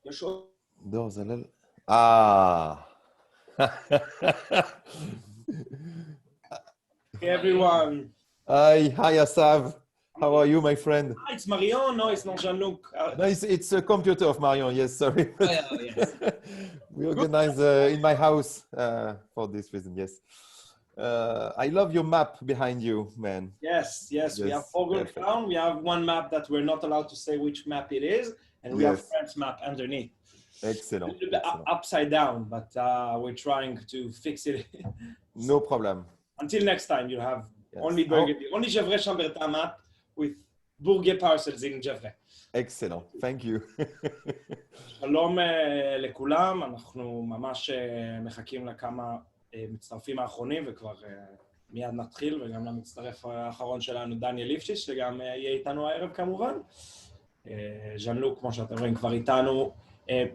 יש עוד... דור זלל. Hey everyone. Hi, Asav. How are you, my friend? It's Marion. No, it's not Jean-Luc. No, it's a computer of Marion. Yes, sorry. Yes. We organize in my house for this reason. Yes. I love your map behind you, man. Yes. We have Fogel perfect. Town. We have one map that we're not allowed to say which map it is, and we have Yes. French map underneath. Excellent. A little bit upside down, but we're trying to fix it. No problem. Until next time, you have Yes. only Burgundy, only Gevrey Chambertin map with Burguet parcels in Gevrey. Excellent. Thank you. שלום לכולם, אנחנו ממש מחכים לכמה מצטרפים האחרונים וכבר מיד נתחיל, וגם למצטרף האחרון שלנו דניאל ליפשיץ, שגם יהיה איתנו הערב כמובן. ז'אן-לוק, כמו שאתם רואים, כבר איתנו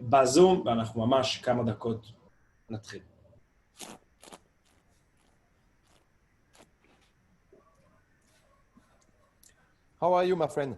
בזום, ואנחנו ממש כמה דקות נתחיל. How are you, my friend?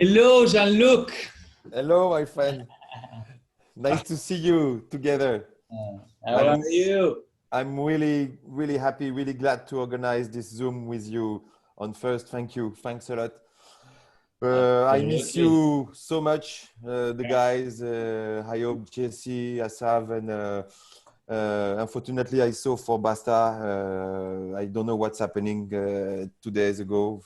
Hello, Jean-Luc. Hello, my friend. Nice to see you together. How are you? I'm really, really happy, really glad to organize this Zoom with you on first. Thank you. Thanks a lot. I miss you so much, the guys, Hayob, Jesse, Asav, and unfortunately I saw for Basta. I don't know what's happening 2 days ago.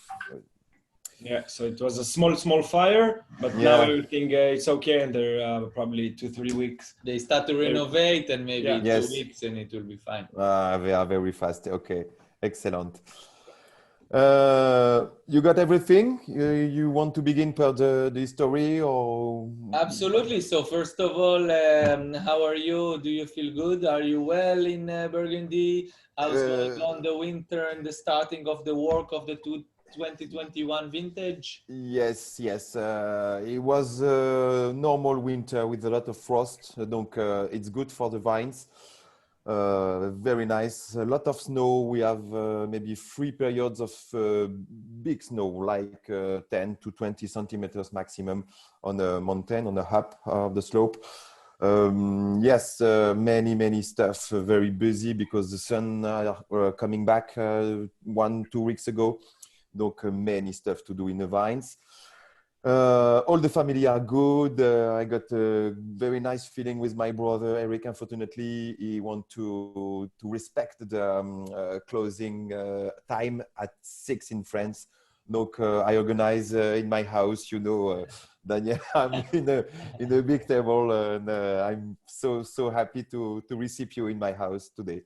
Yeah, so it was a small fire, but now everything it's okay, and they're probably 2-3 weeks. They start to renovate, and maybe 2 weeks, and it will be fine. They are very fast. Okay, excellent. You got everything? You want to begin per the story, or? Absolutely. So first of all, how are you? Do you feel good? Are you well in Burgundy? How's going on the winter and the starting of the work of the 2021 vintage? Yes. It was a normal winter with a lot of frost. Donc, it's good for the vines. Very nice. A lot of snow. We have maybe 3 periods of big snow, like 10 to 20 centimeters maximum on a mountain, on the up of the slope. Yes, many stuff. Very busy because the sun coming back 1-2 weeks ago. Donc, many stuff to do in the vines. All the family are good. I got a very nice feeling with my brother Eric. Unfortunately, he want to respect the closing time at 6 in France. Donc, I organize in my house, Daniel, I'm in a big table, and I'm so happy to receive you in my house today.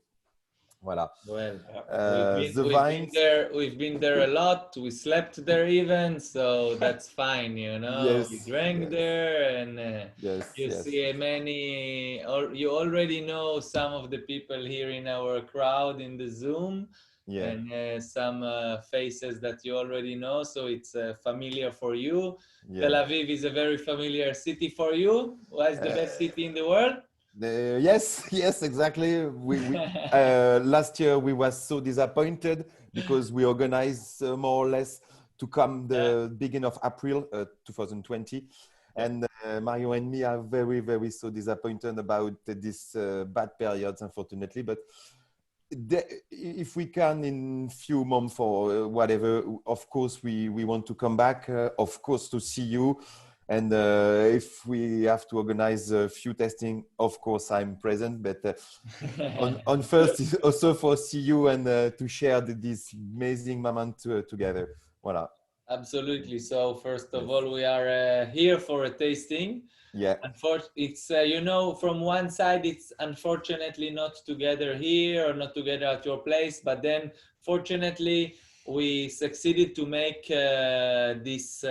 Voilà. Well, The vines. we've been there a lot. We slept there even, so that's fine, you know. We Yes, drank yes, there, and yes, you yes. see many, or you already know some of the people here in our crowd in the Zoom, Yeah. and some faces that you already know, so it's familiar for you. Yeah. Tel Aviv is a very familiar city for you. What is the best city in the world? Yes, yes, exactly. We last year we was so disappointed because we organized more or less to come the beginning of April 2020, and Mario and me are very, very so disappointed about this bad periods, unfortunately. But if we can in few months or whatever, of course we want to come back, of course, to see you. And if we have to organize a few testing, of course, I'm present. But on first, is also for see you and to share this amazing moment together. Voilà. Absolutely. So first of all, we are here for a tasting. Yeah. It's you know, from one side, it's unfortunately not together here or not together at your place, but then fortunately we succeeded to make this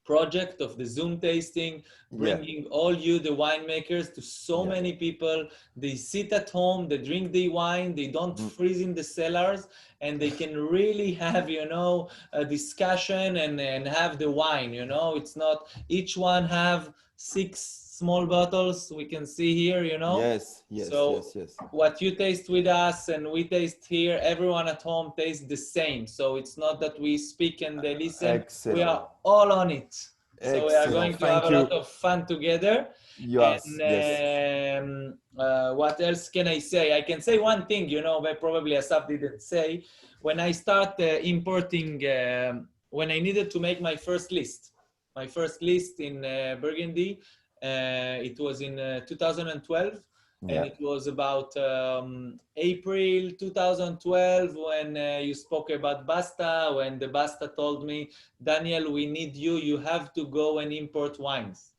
project of the Zoom tasting, bringing all you, the winemakers, to so many people. They sit at home, they drink the wine, they don't freeze in the cellars, and they can really have, you know, a discussion and have the wine, you know. It's not, each one have 6 small bottles we can see here, you know. Yes, yes, so yes. What you taste with us and we taste here, everyone at home tastes the same. So it's not that we speak and they listen. Excellent. We are all on it. So we are going to have a lot of fun together. Yes, and what else can I say? I can say one thing, you know, but probably Asaf didn't say. When I start importing, when I needed to make my first list in Burgundy, it was in 2012. And it was about April 2012 when you spoke about Basta, when the Basta told me, Daniel, we need you. You have to go and import wines.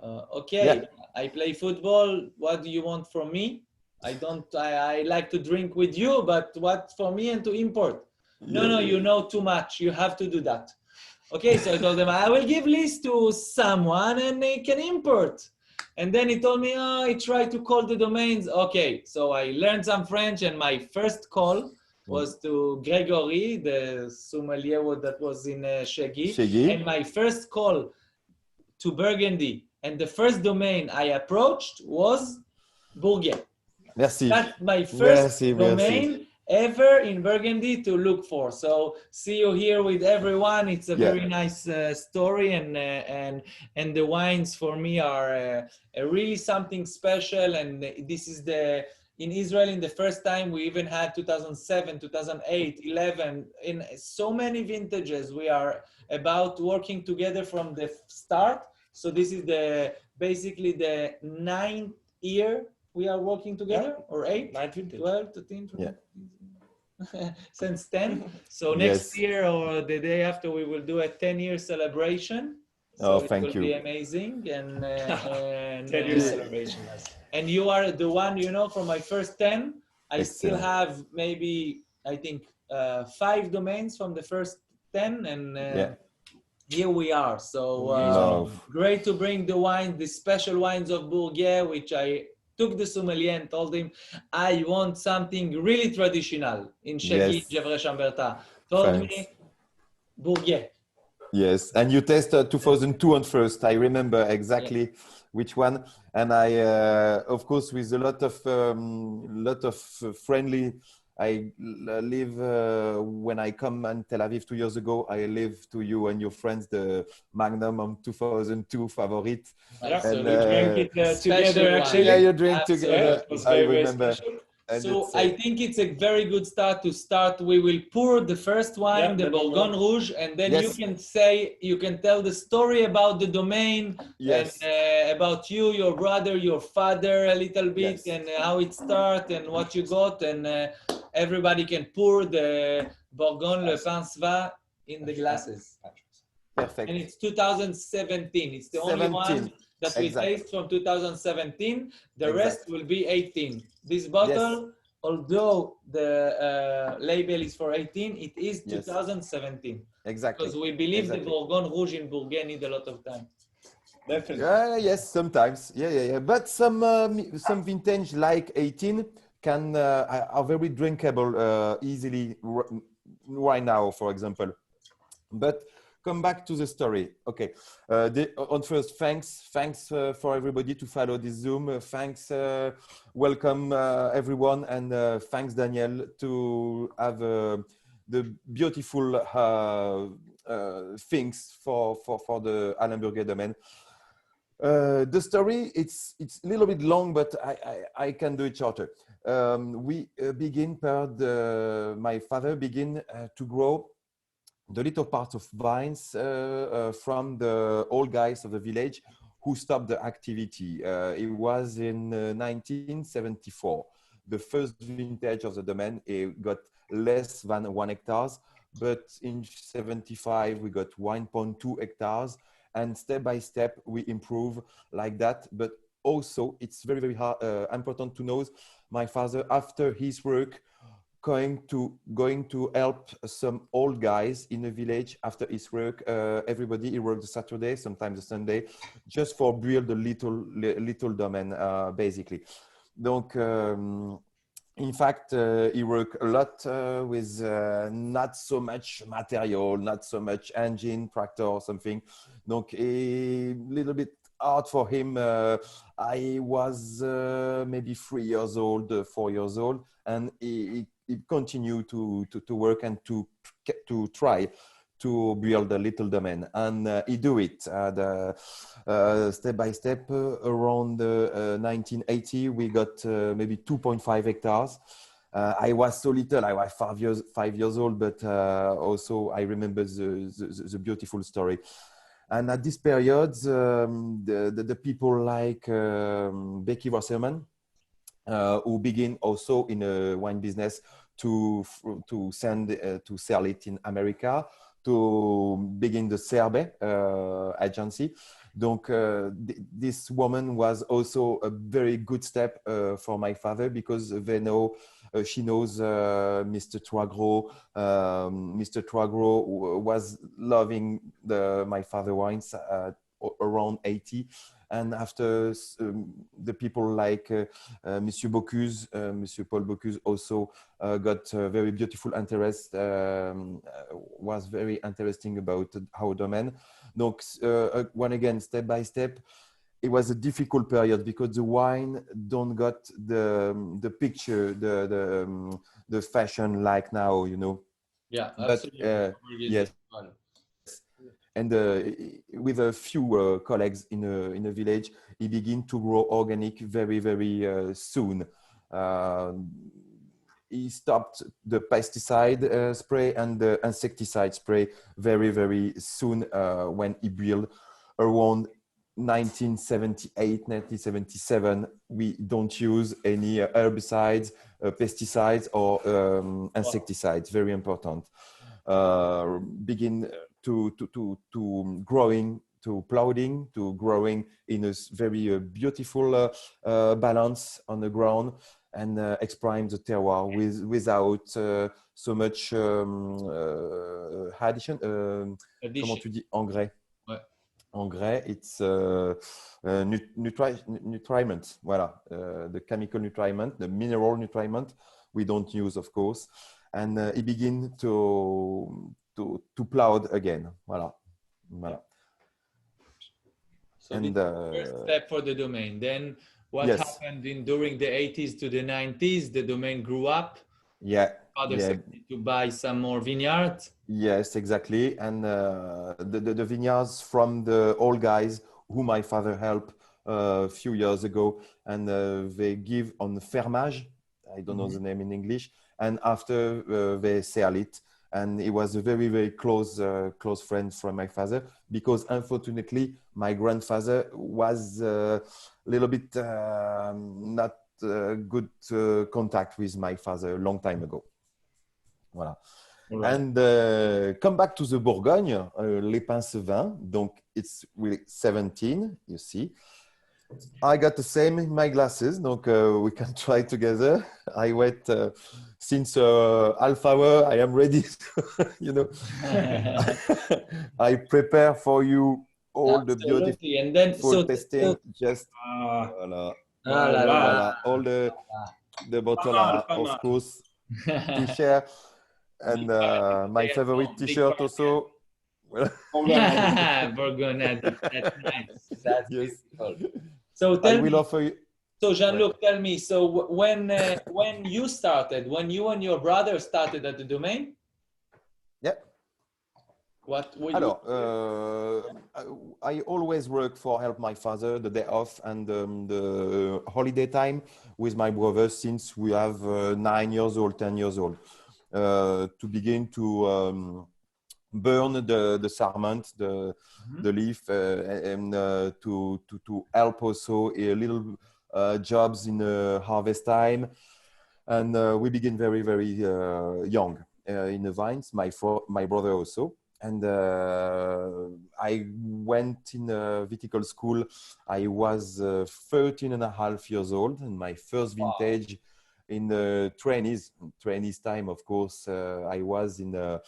Okay, I play football. What do you want from me? I like to drink with you, but what for me and to import? No, you know too much. You have to do that. Okay, so I told them, I will give list to someone and they can import. And then he told me, oh, I tried to call the domains. Okay, so I learned some French, and my first call was to Gregory, the sommelier that was in Shegi. And my first call to Burgundy, and the first domain I approached was Burguet. Merci. That's my first domain ever in Burgundy to look for. So see you here with everyone. It's a very nice story, and the wines for me are really something special. And this is in Israel, in the first time, we even had 2007, 2008, 11, in so many vintages. We are about working together from the start. So this is basically the 9th year we are working together, or 8, 12, 13, 14, since 10. So next year or the day after, we will do a 10-year celebration. So it will be amazing. And 10-year celebration. And you are the one, you know, from my first 10. I still have maybe, I think, 5 domains from the first 10. And here we are. So great to bring the wine, the special wines of Burguet, which I took the sommelier and told him, I want something really traditional in Shegi, Gevrey-Chambertin. Told me, Burguet. Yes, and you tested 2002 on first. I remember exactly which one. And I, of course, with a lot of friendly. I live when I come in Tel Aviv 2 years ago. I live to you and your friends the Magnum on 2002 favorite. Absolutely, drink it together. Actually, yeah, you drink together. I remember. So I think it's a very good start to start. We will pour the first wine, the Bourgogne Rouge, and then you can say, you can tell the story about the domain, and about you, your brother, your father a little bit, and how it started and what you got, and everybody can pour the Bourgogne Le Pinceva in the glasses. Perfect. And it's 2017. It's the only one that we taste from 2017. The rest will be 18. This bottle although the label is for 18, it is Yes. 2017. Exactly. Because we believe Exactly. the Bourgogne Rouge in Bourgogne need a lot of time. Definitely. Yes, sometimes. Yeah. But some vintage like 18 can are very drinkable easily right now, for example. But come back to the story. Okay. On first, thanks for everybody to follow this Zoom. Thanks, welcome everyone, and thanks Daniel to have the beautiful things for the Alain Burguet domain. The story, it's a little bit long, but I can do it shorter. We begin my father begin to grow the little part of vines from the old guys of the village who stopped the activity. It was in 1974. The first vintage of the domain, it got less than 1 hectares, but in 75 we got 1.2 hectares, and step by step we improve like that. But also it's very important to know my father, after his work, going to help some old guys in the village after his work. Everybody, he worked Saturday, sometimes a Sunday, just for build a little domain, basically. Donc, in fact, he worked a lot with not so much material, not so much engine, tractor or something. Donc, a little bit hard for him. I was maybe 3 years old, 4 years old, and he continued to work and to try to build a little domain, and he do it step by step. Around 1980, we got maybe 2.5 hectares. I was so little, I was 5 years old, but also I remember the beautiful story. And at this period, the people like Becky Wasserman, who begin also in a wine business to sell it in America, to begin the Cerbe agency. Donc, this woman was also a very good step for my father, because they know, she knows Mr. Troisgros. Mr. Troisgros was loving my father wines around 80. And after the people like Monsieur Bocuse, Monsieur Paul Bocuse also got very beautiful interest, was very interesting about our domain. Donc, one again, step by step, it was a difficult period because the wine don't got the picture, the fashion like now, you know. Yeah, absolutely. But, yes. And with a few colleagues in a village, he began to grow organic very soon. He stopped the pesticide spray and the insecticide spray very soon when he built around 1978, 1977. We don't use any herbicides, pesticides, or insecticides. Very important. Begin to growing, to plowing, to growing in a very beautiful balance on the ground, and exprime the terroir without so much addition. Comment tu dis engrais? Ouais. Engrais, it's nutriment. Voilà, the chemical nutriment, the mineral nutriment we don't use, of course. And he begin to plow again. Voilà. So and this is the first step for the domain. Then what happened during the 80s to the 90s? The domain grew up. Yeah. Others to buy some more vineyards. Yes, exactly. And the vineyards from the old guys who my father helped a few years ago, and they give on fermage. I don't know the name in English. And after they sell it. And he was a very close friend from my father, because unfortunately my grandfather was a little bit not good contact with my father a long time ago. Voilà. Right. And come back to the Bourgogne, les Pincevins. Donc it's really 17, you see. I got the same in my glasses, donc we can try together. I wait since half hour. I am ready. You know, I prepare for you all the beautiful Absolutely. And then, so, testing. Just Ah, voilà, ah, la, la, wow. voilà, all the bottle Pas mal, are pas of mal. course la. to share, and Big party my today at favorite home, big T-shirt party. also. Burgundy, that's nice. That's Yes, beautiful. So I tell will me, offer you. so Ouais. Jean-Luc, tell me, so when you started, when you and your brother started at the Domaine, Yeah. what were you? Alors, I always work for help my father the day off and the holiday time with my brother since we have 9 years old, 10 years old, to begin to burn the sarment, the leaf, and to help also a little jobs in harvest time. And we begin very, very young in the vines, my brother also. And I went in a vertical school. I was 13 and a half years old, and my first vintage in the trainees time, of course. I was in a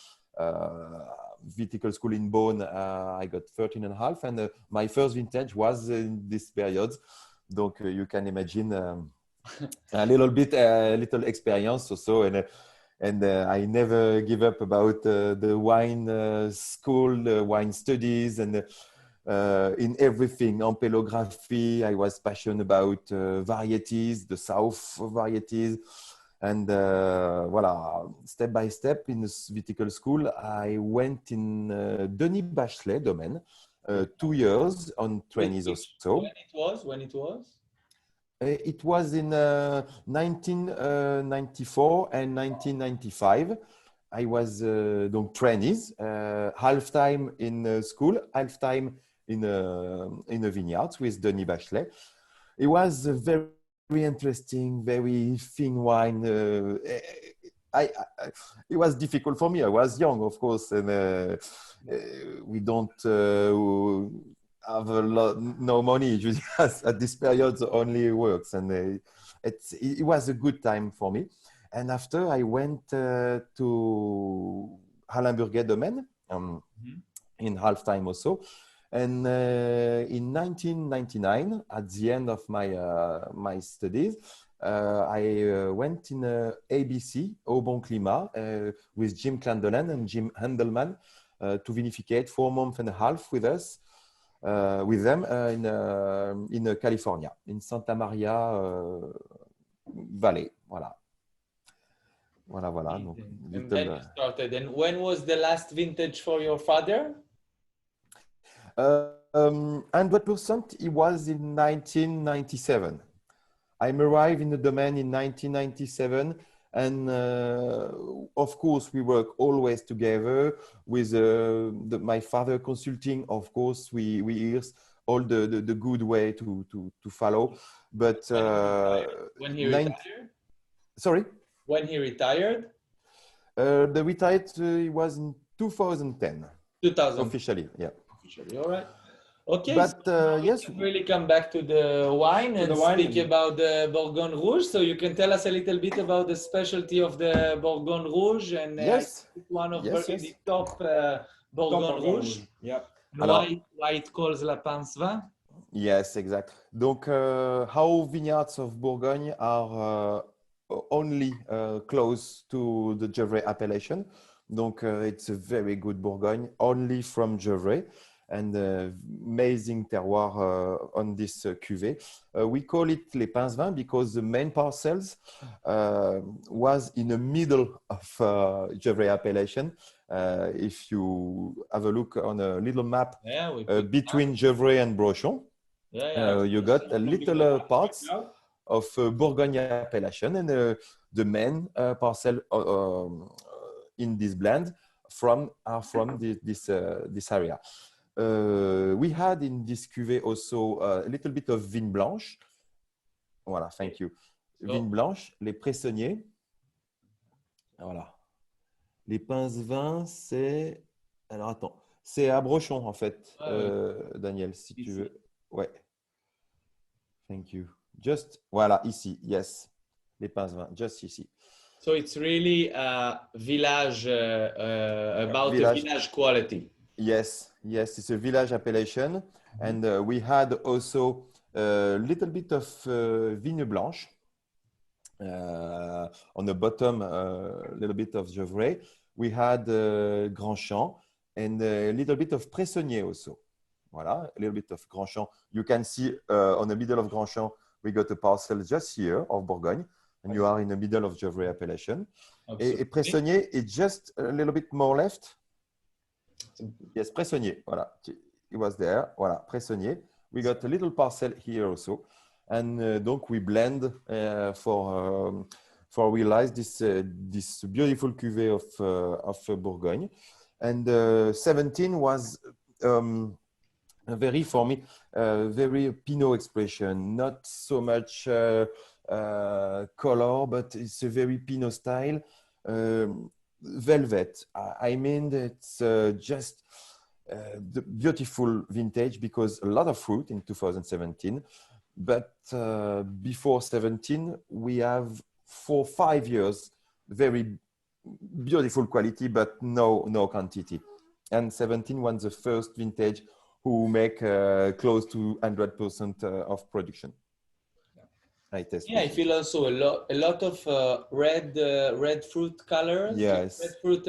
vertical school in Bonn. I got 13 and a half, and my first vintage was in this period. Donc you can imagine a little experience also, and I never give up about the wine school, the wine studies, and in everything, ampelography. I was passionate about varieties, the South varieties. And voilà, step by step in this vertical school, I went in Denis Bachelet domaine, 2 years on trainees or so. When it was? It was in 1994 and 1995. I was donc trainees, half time in school, half time in a vineyard with Denis Bachelet. It was a very interesting, very thin wine. It was difficult for me. I was young, of course, and we don't have no money. At this period, only works, and it was a good time for me. And after I went to Alain Burguet domaine in half time also. And in 1999, at the end of my studies, I went in ABC, Au Bon Climat, with Jim Clandelen and Jim Handelman to vinificate 4 months and a half with us, with them in California, in Santa Maria Valley. Voilà. Donc, and then you started. And when was the last vintage for your father? 100%, it was in 1997. I arrived in the domain in 1997, and of course we work always together with my father consulting. Of course, we hear all the good way to follow. But when he retired? Sorry? When he retired? The retired was in 2010. 2000. Officially, yeah. All right. Okay, but so yes, we can really come back to the wine and speak about the Bourgogne Rouge. So you can tell us a little bit about the specialty of the Bourgogne Rouge, and yes, one of yes. the top Bourgogne Rouge. Yeah. Why it calls La Pince Vin? Yes, exact. Donc, how vineyards of Bourgogne are only close to the Gevrey appellation. Donc, it's a very good Bourgogne, only from Gevrey, and amazing terroir on this cuvée. We call it Les Pince Vins because the main parcels was in the middle of Gevrey appellation. If you have a look on a little map between Gevrey and Brochon, you got a little parts of Bourgogne appellation, and the main parcel in this blend are from this area. We had in this cuvée also a little bit of Vigne Blanche. Voilà, thank you. Vigne Blanche, les Pressonniers. Voilà. Les Pince Vins, c'est... Alors, attends. C'est à Brochon, en fait, Daniel, si tu veux. Ouais. Thank you. Just, voilà, ici, yes. Les pinces vin, just ici. So it's really village, about the village quality. Yes, yes, it's a village appellation. And we had also a little bit of Vigne Blanche. On the bottom, a little bit of Gevrey. We had Grand Champ and a little bit of Pressonnier also. Voilà, a little bit of Grand Champ. You can see on the middle of Grand Champ, we got a parcel just here of Bourgogne, and you are in the middle of Gevrey appellation. Et Pressonnier is just a little bit more left. Yes, Pressonnier, voilà. It was there, voilà, Pressonnier. We got a little parcel here also. And donc we blend for realize this beautiful cuvée of Bourgogne. And 17 was very, for me, very Pinot expression, not so much color, but it's a very Pinot style. Velvet, I mean, it's just the beautiful vintage because a lot of fruit in 2017. But before 17, we have 4-5 years, very beautiful quality, but no quantity. And 17 was the first vintage who make close to 100% of production. I test. Yeah, I feel also a lot of red fruit colors, yes, red fruit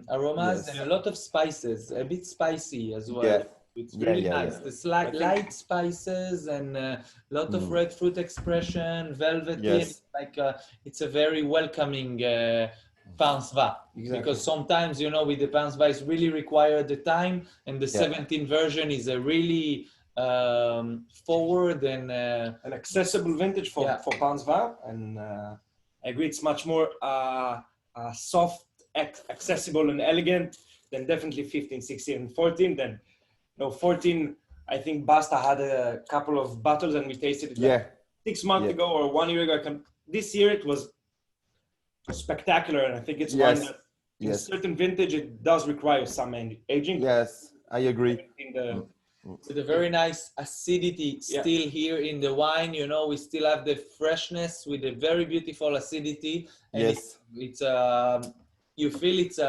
aromas, yes, and a lot of spices, a bit spicy as well. Yeah. It's really nice. Yeah. The light spices and a lot of red fruit expression, velvety. Yes. Like it's a very welcoming pince va. Exactly. Because sometimes, you know, with the pince va, it's really required the time, and the 17 version is a really forward and an accessible vintage for pince va, and I agree it's much more soft, accessible, and elegant than definitely 15, 16, and 14. Then, 14. I think Basta had a couple of bottles and we tasted it like 6 months ago or 1 year ago. This year it was spectacular, and I think it's one that in certain vintage it does require some aging. Yes, I agree. With a very nice acidity still here in the wine, you know, we still have the freshness with a very beautiful acidity. And it's you feel it's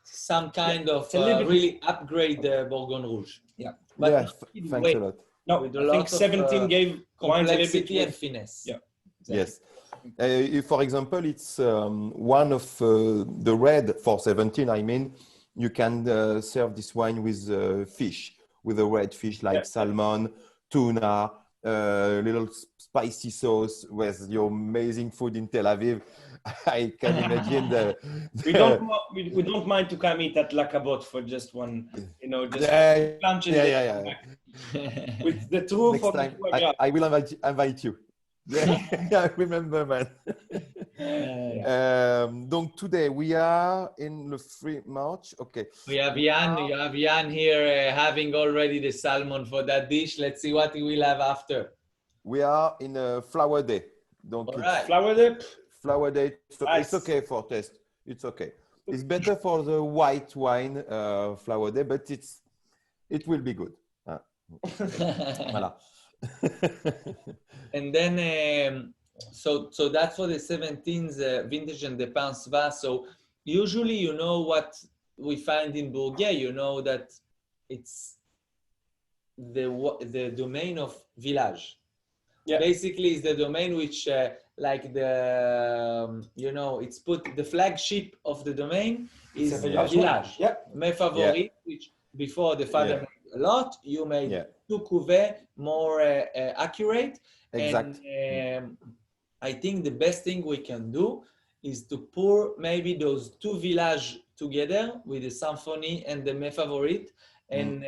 some kind of really upgrade Bourgogne Rouge. Yeah. But thanks a lot. No, with I think 17 gave complexity and finesse. Yeah. Exactly. Yes. For example, it's one of the red for 17. I mean, you can serve this wine with fish, with a red fish like salmon, tuna, little spicy sauce with your amazing food in Tel Aviv. I can imagine we don't mind to come eat at La Cabotte for just one, just lunches. With the true next time, I will invite you. I remember, man. Donc today we are in the 3 March. Okay. You have Jan here having already the salmon for that dish. Let's see what he will have after. We are in a flower day. Donc flower day. Flower day. So nice. It's okay for taste. It's okay. It's better for the white wine flower day, but it will be good. Voilà. And then so that's for the 17th vintage and the pince va. So usually, you know what we find in Burguet, you know that it's the domain of village. Yeah. Basically, it's the domain which like the it's put the flagship of the domain is village. Yeah. Mes favoris, which before the father made a lot, you made 2 cuvées more accurate. Exactly. And I think the best thing we can do is to pour maybe those 2 villages together with the symphony and the Mes Favoris. And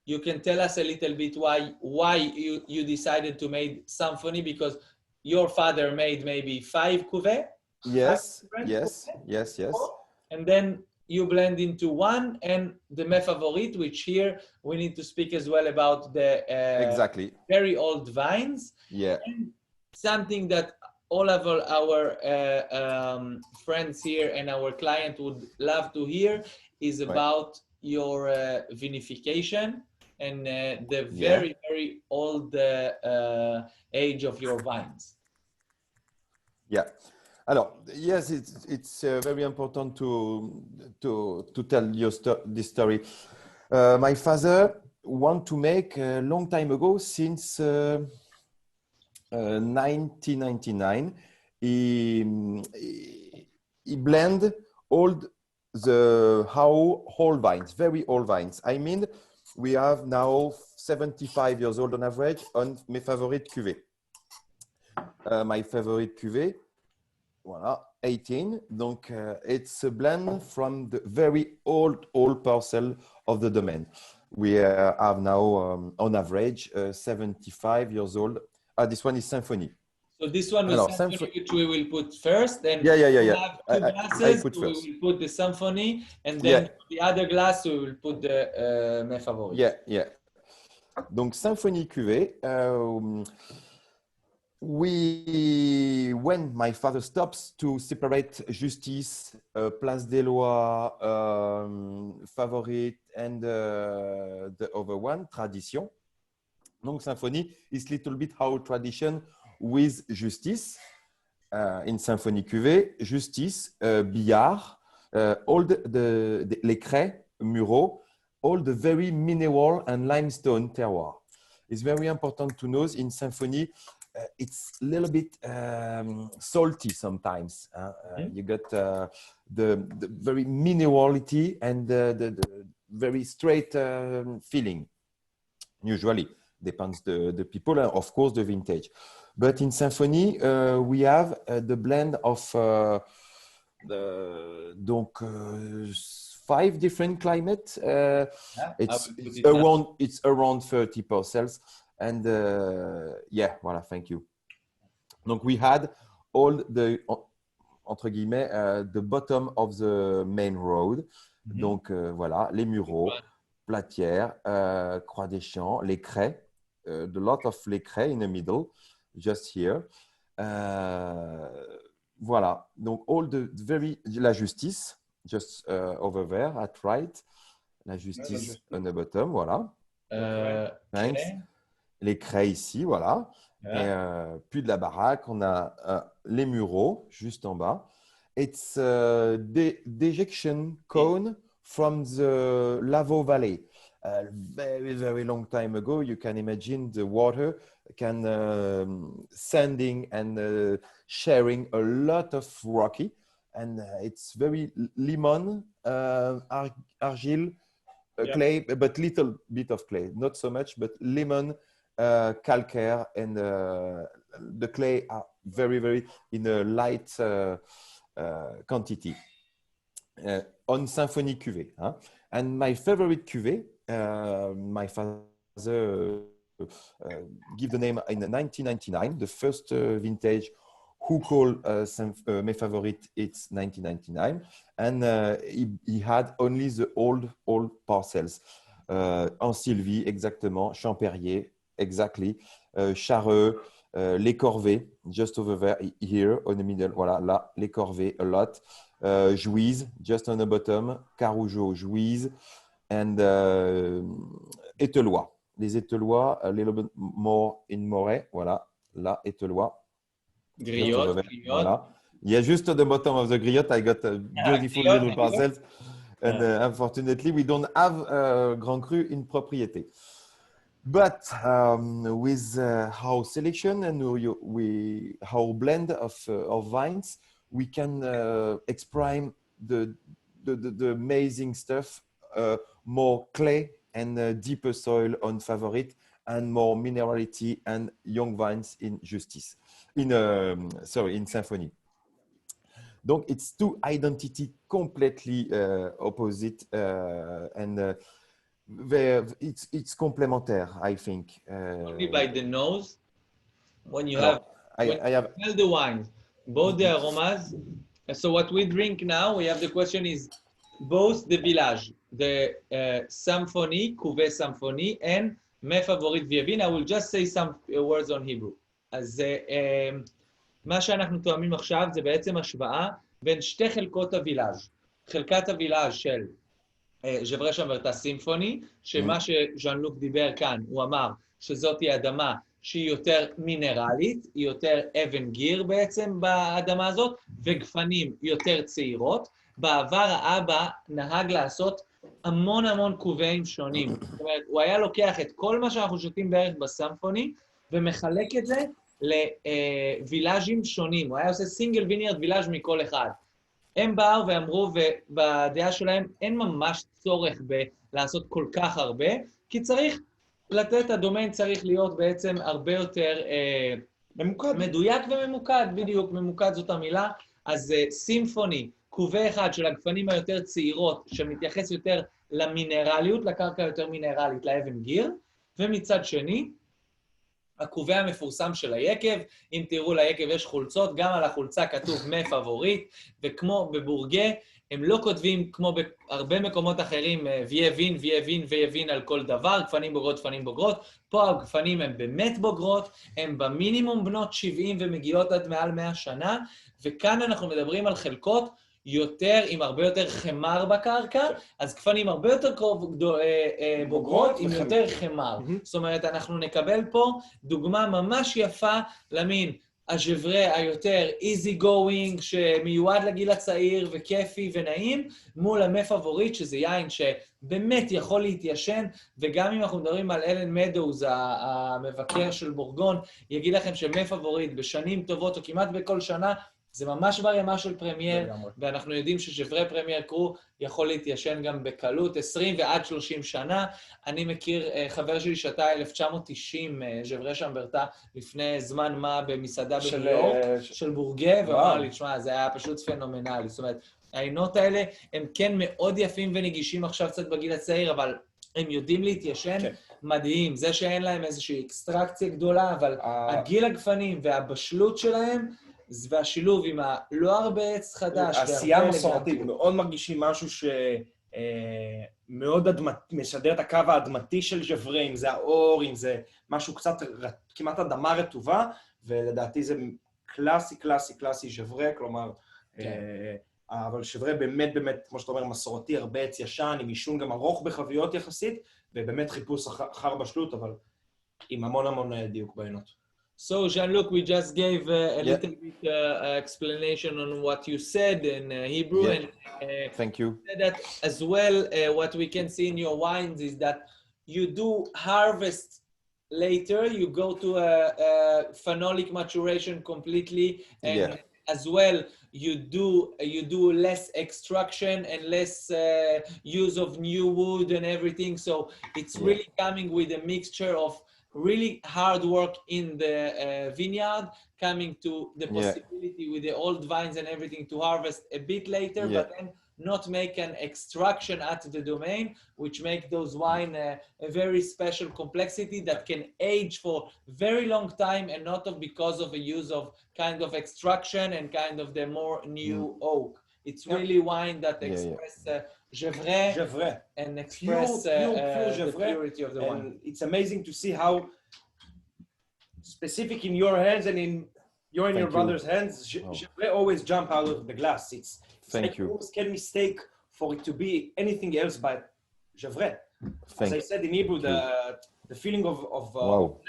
you can tell us a little bit why you decided to make symphony, because your father made maybe 5 cuvées. Yes. And then you blend into one, and the Mes Favoris, which here we need to speak as well about the very old vines. Yeah. And something that all of our friends here and our client would love to hear is about your vinification and the Yeah. very, very old age of your vines. Yeah. Alors, yes, it's very important to tell you this story. My father want to make a long time ago, since 1999, he blend all whole vines, very old vines. I mean, we have now 75 years old on average on mes favorites cuvées. My favorite cuvée, voilà, 18. Donc, it's a blend from the very old parcel of the domain. We have now, on average, 75 years old. This one is Symphony. So this one is Alors, Symphony, which we will put first. And Yeah. we have two glasses. put We first. will put the Symphony, and then Yeah. the other glass we will put the mes favoris. Yeah. Donc, Symphony cuvée. When my father stops to separate Justice, Place des Lois, Favorite, and the other one, Tradition. Donc, Symphony is little bit our tradition with Justice. In Symphony cuvée, Justice, Billard, all les craies, Muraux, all the very mineral and limestone terroir. It's very important to know in Symphony, it's a little bit salty sometimes. You got the very minerality and the very straight feeling. Usually, depends the people and of course the vintage. But in Symphony, we have the blend of 5 different climates. It's around 30 parcels. And yeah, voilà, thank you. Donc, we had all the, entre guillemets, the bottom of the main road. Donc, voilà, les Mureaux, Platière, Croix des Champs, les Craies, the lot of les Craies in the middle, just here. Voilà, donc all the very, la Justice, just over there at right. La Justice on the bottom, voilà. Thanks. Les craies ici, voilà. Et puis de la baraque, on a les Mureaux juste en bas. It's a dejection cone from the Lavo Valley. Very, very long time ago, you can imagine the water can sending and sharing a lot of rocky. And it's very lemon, argile, clay, but little bit of clay. Not so much, but lemon, calcaire, and the clay are very, very in a light quantity. On Symphony cuvée. Hein? And my favorite cuvée, my father give the name in 1999, the first vintage who called mes favorites, it's 1999. And he had only the old parcels. En Sylvie, exactement, Champérier, exactly, Chareux, Les Corvées, just over there, here, on the middle, voilà, là, Les Corvées, a lot. Jouise, just on the bottom, Carougeau, Jouise, and Ételois. Les Ételois, a little bit more in Moret, voilà, là, Ételois. Griotte. Voilà. Yeah, just at the bottom of the Griotte, I got a beautiful little parcels. And unfortunately, we don't have Grand Cru in propriété. But with our selection and our blend of vines, we can exprime the amazing stuff, more clay and deeper soil on Favorite, and more minerality and young vines in Justice. In Symphony. Donc, it's two identity completely opposite, and it's complementaire, I think. Only by the nose, when you I have smell the wines, both the aromas. So what we drink now, we have the question is both the village, the Symphony, Cuvée Symphony, and mes favorites vievin. I will just say some words on Hebrew. אז מה שאנחנו תואמים עכשיו זה בעצם השוואה בין שתי חלקות הווילאז'. חלקת הווילאז' של ז'ברה שמברטה סימפוני, שמה שז'אן לוק דיבר כאן, הוא אמר שזאת היא אדמה שהיא יותר מינרלית, היא יותר אבן גיר בעצם באדמה הזאת, וגפנים יותר צעירות. בעבר האבא נהג לעשות המון כובעים שונים. זאת אומרת, הוא היה לוקח את כל מה שאנחנו שותים בערך בסימפוני, ומחלק את זה לווילאז'ים שונים. הוא היה עושה סינגל ויניארד וילאז' מכל אחד. הם באו ואמרו, ובדעה שלהם אין ממש צורך לעשות כל כך הרבה, כי צריך לתת, הדומיין צריך להיות בעצם הרבה יותר מדויק וממוקד, בדיוק, ממוקד זאת המילה. אז סימפוני, קובה אחד של הגפנים היותר צעירות, שמתייחס יותר למינרליות, לקרקע יותר מינרלית, לאבן גיר, ומצד שני, הקובע המפורסם של היקב, אם תראו ליקב יש חולצות, גם על החולצה כתוב מפבוריט, וכמו בבורגה, הם לא כותבים כמו בהרבה מקומות אחרים, ויבין על כל דבר, גפנים בוגרות, גפנים בוגרות, פה הגפנים הם באמת בוגרות, הם במינימום בנות 70 ומגיעות עד מעל 100 שנה, וכאן אנחנו מדברים על חלקות יותר, עם הרבה יותר חמר בקרקע, אז גפנים הרבה יותר בוגרות עם יותר חמר. זאת אומרת, אנחנו נקבל פה דוגמה ממש יפה למין הז'ברה היותר easy going, שמיועד לגיל הצעיר וכיפי ונעים, מול המפבוריט, שזה יין שבאמת יכול להתיישן, וגם אם אנחנו מדברים על אלן מדאוז, המבקר של בורגון, יגיד לכם שמפבוריט בשנים טובות, או כמעט בכל שנה, זה ממש ברמה של פרמייר, ואנחנו יודעים שז'ברה פרמייר קרו יכול להתיישן גם בקלות, 20 ועד 30 שנה. אני מכיר חבר שלי שתה 1990, ז'ברה שמברטה, לפני זמן מה במסעדה בניו יורק, של בורגה, ואמר לי, תשמע, זה היה פשוט פנומנלי. זאת אומרת, העינות האלה הם כן מאוד יפים ונגישים עכשיו קצת בגיל הצעיר, אבל הם יודעים להתיישן מדהים. זה שאין להם איזושהי אקסטרקציה גדולה, אבל הגיל הגפנים והבשלות שלהם, והשילוב עם הלא הרבה עץ חדש. העשייה מסורתית, מאוד מרגישים משהו שמאוד משדר את הקו האדמתי של ז'ברה, אם זה האור, אם זה משהו קצת, כמעט אדמה רטובה, ולדעתי זה קלאסי ז'ברה, כלומר, אבל ז'ברה באמת, כמו שאתה אומר, מסורתי, הרבה עץ ישן, עם עישון גם ארוך בחביות יחסית, ובאמת חיפוש אחר בשלות, אבל עם המון דיוק בעינות. So, Jean-Luc, we just gave a little bit explanation on what you said in Hebrew. Yeah. And Thank you. that as well, what we can see in your wines is that you do harvest later, you go to a phenolic maturation completely, and as well, you do less extraction and less use of new wood and everything. So it's really coming with a mixture of really hard work in the vineyard, coming to the possibility with the old vines and everything to harvest a bit later, but then not make an extraction at the domain, which make those wine a very special complexity that can age for very long time and not because of a use of kind of extraction and kind of the more new oak. It's really wine that express Gevrey and express the purity of the wine. And it's amazing to see how specific in your hands and in your brother's hands, Gevrey always jump out of the glass. Thank you. Almost can mistake for it to be anything else but Gevrey. As I said in Hebrew, the feeling of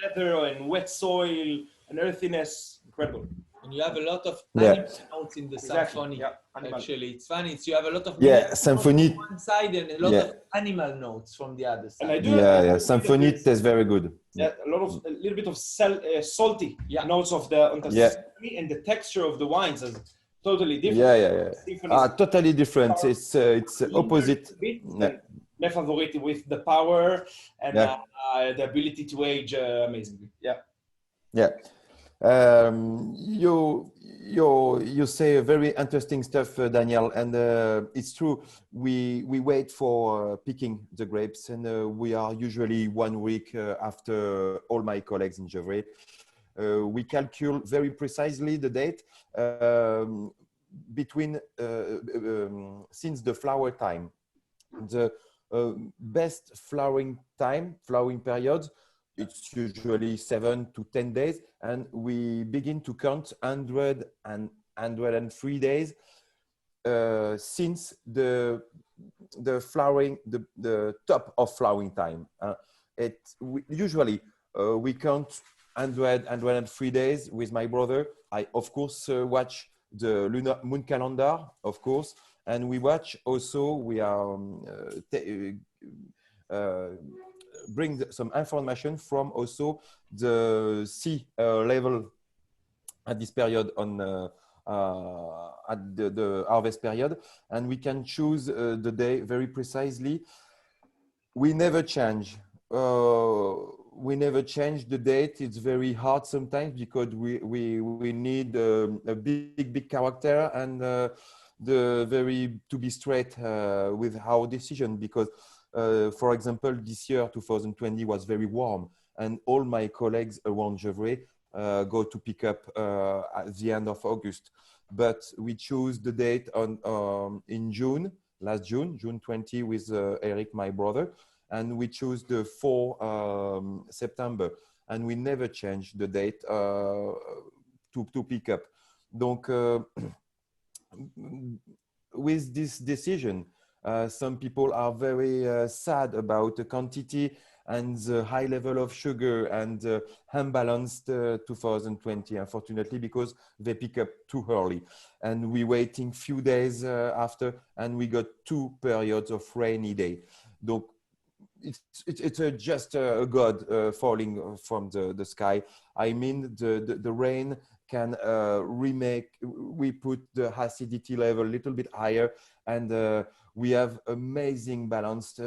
leather and wet soil and earthiness, incredible. And you have a lot of animal notes in the symphony. Actually, it's funny. You have a lot of symphony on one side and a lot of animal notes from the other side. And I do symphony tastes very good. A little bit of salty notes of the symphony, and the texture of the wines is totally different. Totally different. It's opposite. My favorite with the power and the ability to age amazingly. You say very interesting stuff, Daniel, and it's true. We wait for picking the grapes, and we are usually 1 week after all my colleagues in Gevrey. We calculate very precisely the date between since the flower time. The best flowering period, it's usually 7 to 10 days, and we begin to count 100 and 103 days since the flowering, the top of flowering time. Usually we count 103 days with my brother. I of course watch the lunar moon calendar, of course, and we watch also. We are bring some information from also the sea level at this period on at the harvest period, and we can choose the day very precisely. We never change. We never change the date. It's very hard sometimes because we need a big character and to be straight with our decision, because for example, this year 2020 was very warm, and all my colleagues around Gevrey go to pick up at the end of August. But we choose the date on in June, last June 20, with Eric, my brother, and we choose the 4 September, and we never change the date to pick up. Donc, with this decision, some people are very sad about the quantity and the high level of sugar and unbalanced 2020, unfortunately, because they pick up too early. And we waiting few days after, and we got 2 periods of rainy day. Donc, it's just a god falling from the sky. I mean, the rain can we put the acidity level a little bit higher, and we have amazing balance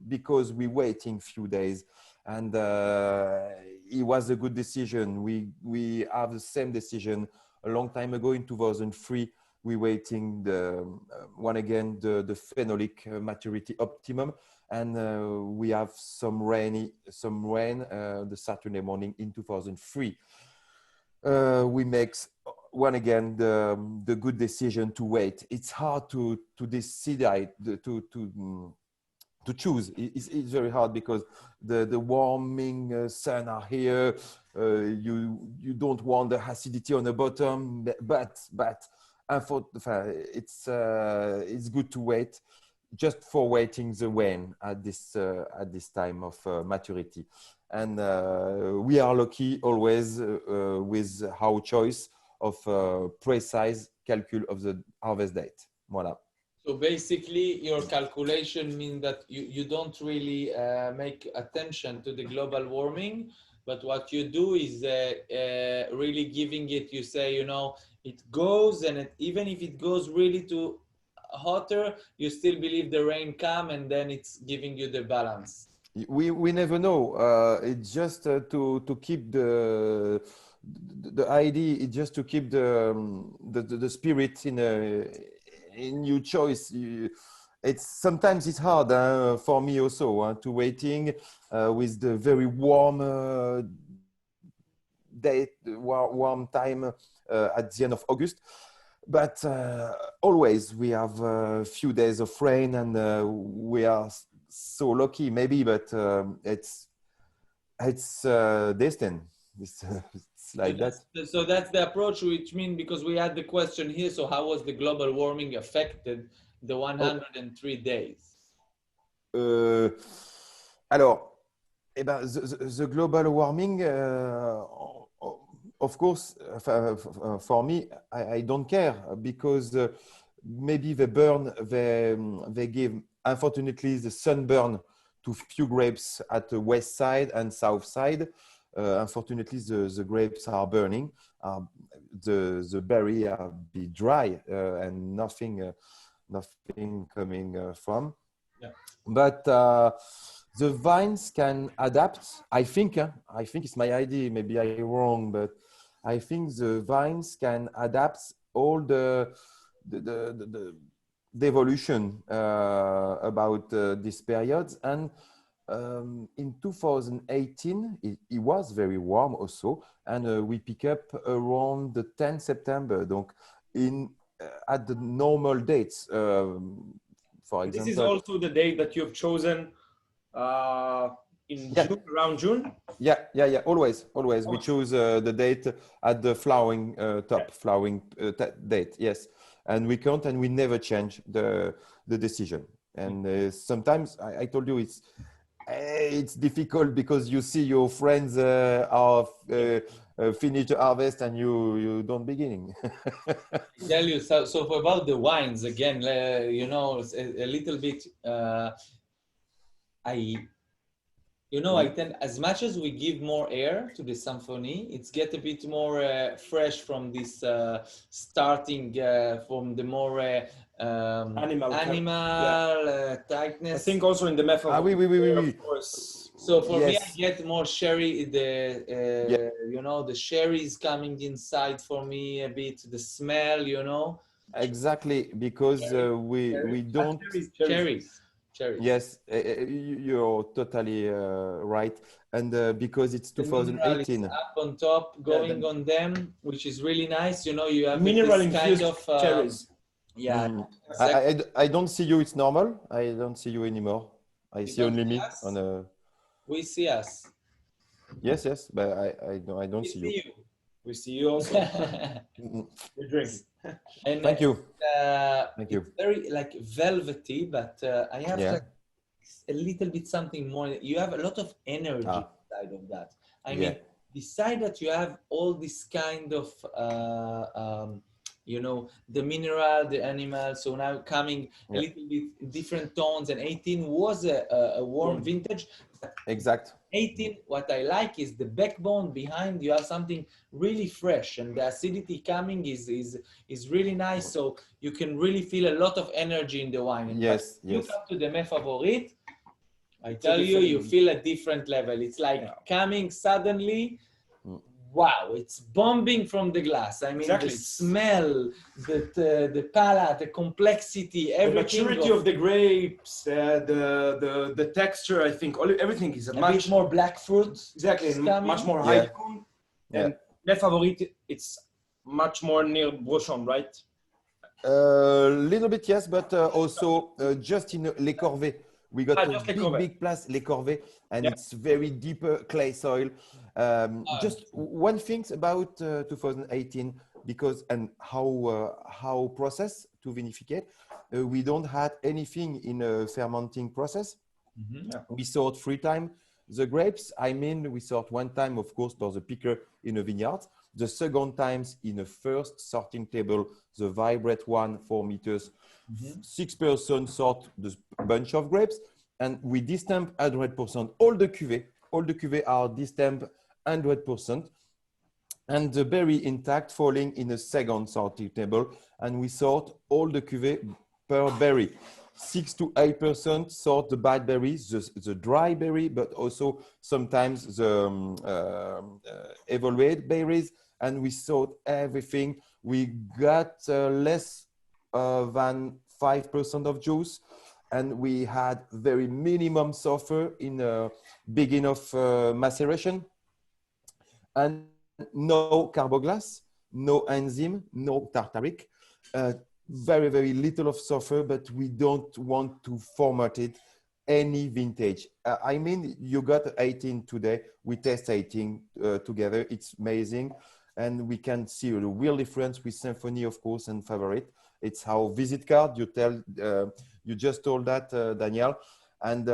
because we waiting few days, and it was a good decision. We have the same decision a long time ago in 2003. We waiting the phenolic maturity optimum, and we have some rain the Saturday morning in 2003. We make the good decision to wait. It's hard to decide to choose. It's very hard because the warming sun are here. You don't want the acidity on the bottom, but it's good to wait, just for waiting the rain at this time of maturity. And we are lucky always with our choice of precise calcul of the harvest date. Voilà. So basically, your calculation means that you don't really make attention to the global warming, but what you do is really giving it, you say, it goes, and even if it goes really too hotter, you still believe the rain come, and then it's giving you the balance. We never know. It's just to keep the idea. It's just to keep the spirit in your choice. Sometimes it's hard for me also to waiting with the very warm warm time at the end of August. But always we have a few days of rain, and we are so lucky, maybe, but it's destined. It's like that. So that's the approach, which means, because we had the question here, so how was the global warming affected the 103 days? Alors, the global warming, of course, for me, I don't care, because maybe they give, unfortunately, the sunburn to few grapes at the west side and south side. Unfortunately, the grapes are burning. The berry are be dry and nothing coming from. Yeah. But the vines can adapt. I think it's my idea. Maybe I'm wrong, but I think the vines can adapt all the evolution about this period. And in 2018, it was very warm also, and we pick up around the 10th September. Donc, at the normal dates, for example. This is also the date that you've chosen in June, around June? Yeah. Always. We choose the date at the flowering date. Yes. and we count, and we never change the decision. And sometimes I told you it's difficult because you see your friends are finish the harvest and you don't begin. I tell you, so about the wines again, you know, a little bit. I tend, as much as we give more air to the symphony, it's get a bit more fresh from this starting from the more Animal tightness. I think also in the method. Oui. Of course. So for me, Yes. I get more sherry. The sherry is coming inside for me a bit. The smell, you know. Exactly, because we don't. Cherries. Yes, you're totally right, and because it's The mineral is 2018. up on top, going on them, which is really nice. You know, you have Mineral this kind infused of cherries. yeah. Mm. Exactly. I don't see you. It's normal. I don't see you anymore. I You see don't only see me us? on a. We see us. Yes, but I don't We see see you. We see you also. Mm. We're drinking. And Thank you. Thank you. it's very like velvety, but I have Yeah. like a little bit something more. You have a lot of energy inside of that. I mean, beside that, you have all this kind of, the mineral, the animal. So now coming a little bit different tones. And 18 was a warm vintage. Exact. 18, what I like is the backbone behind. You have something really fresh, and the acidity coming is really nice. So you can really feel a lot of energy in the wine. And Yes, you yes. come to the Mes Favorit, I tell you, you feel a different level. It's like coming suddenly. Wow, it's bombing from the glass. I mean, the smell, the palate, the complexity, everything. The maturity of the grapes, the texture, I think, everything is a bit more black fruit. Exactly, much more high tone. And Les Favorites, it's much more near Brochon, right? A little bit, yes, but also just in Les Corvées. We got a big place, Les Corvées, and it's very deep clay soil. Just one thing about 2018, because and how process to vinificate, we don't have anything in a fermenting process. We sort 3 times the grapes. I mean, we sort 1 time, of course, for the picker in a vineyard. The second times in a first sorting table, the vibrate 1, 4 meters. 6 persons sort the bunch of grapes, and we distemp 100%. All the cuvées are distemp 100%, and the berry intact falling in a second sorting table, and we sort all the cuvées per berry. 6 to 8% sort the bad berries, the dry berry, but also sometimes the evaluate berries, and we sort everything. We got less than 5% of juice, and we had very minimum sulfur in the beginning of maceration, and no carboglass, no enzyme, no tartaric, very, very little of sulfur, but we don't want to format it any vintage. I mean, you got 18 today. We test 18 together. It's amazing. And we can see the real difference with Symphony, of course, and Favorite. It's our visit card. You just told that, Daniel. And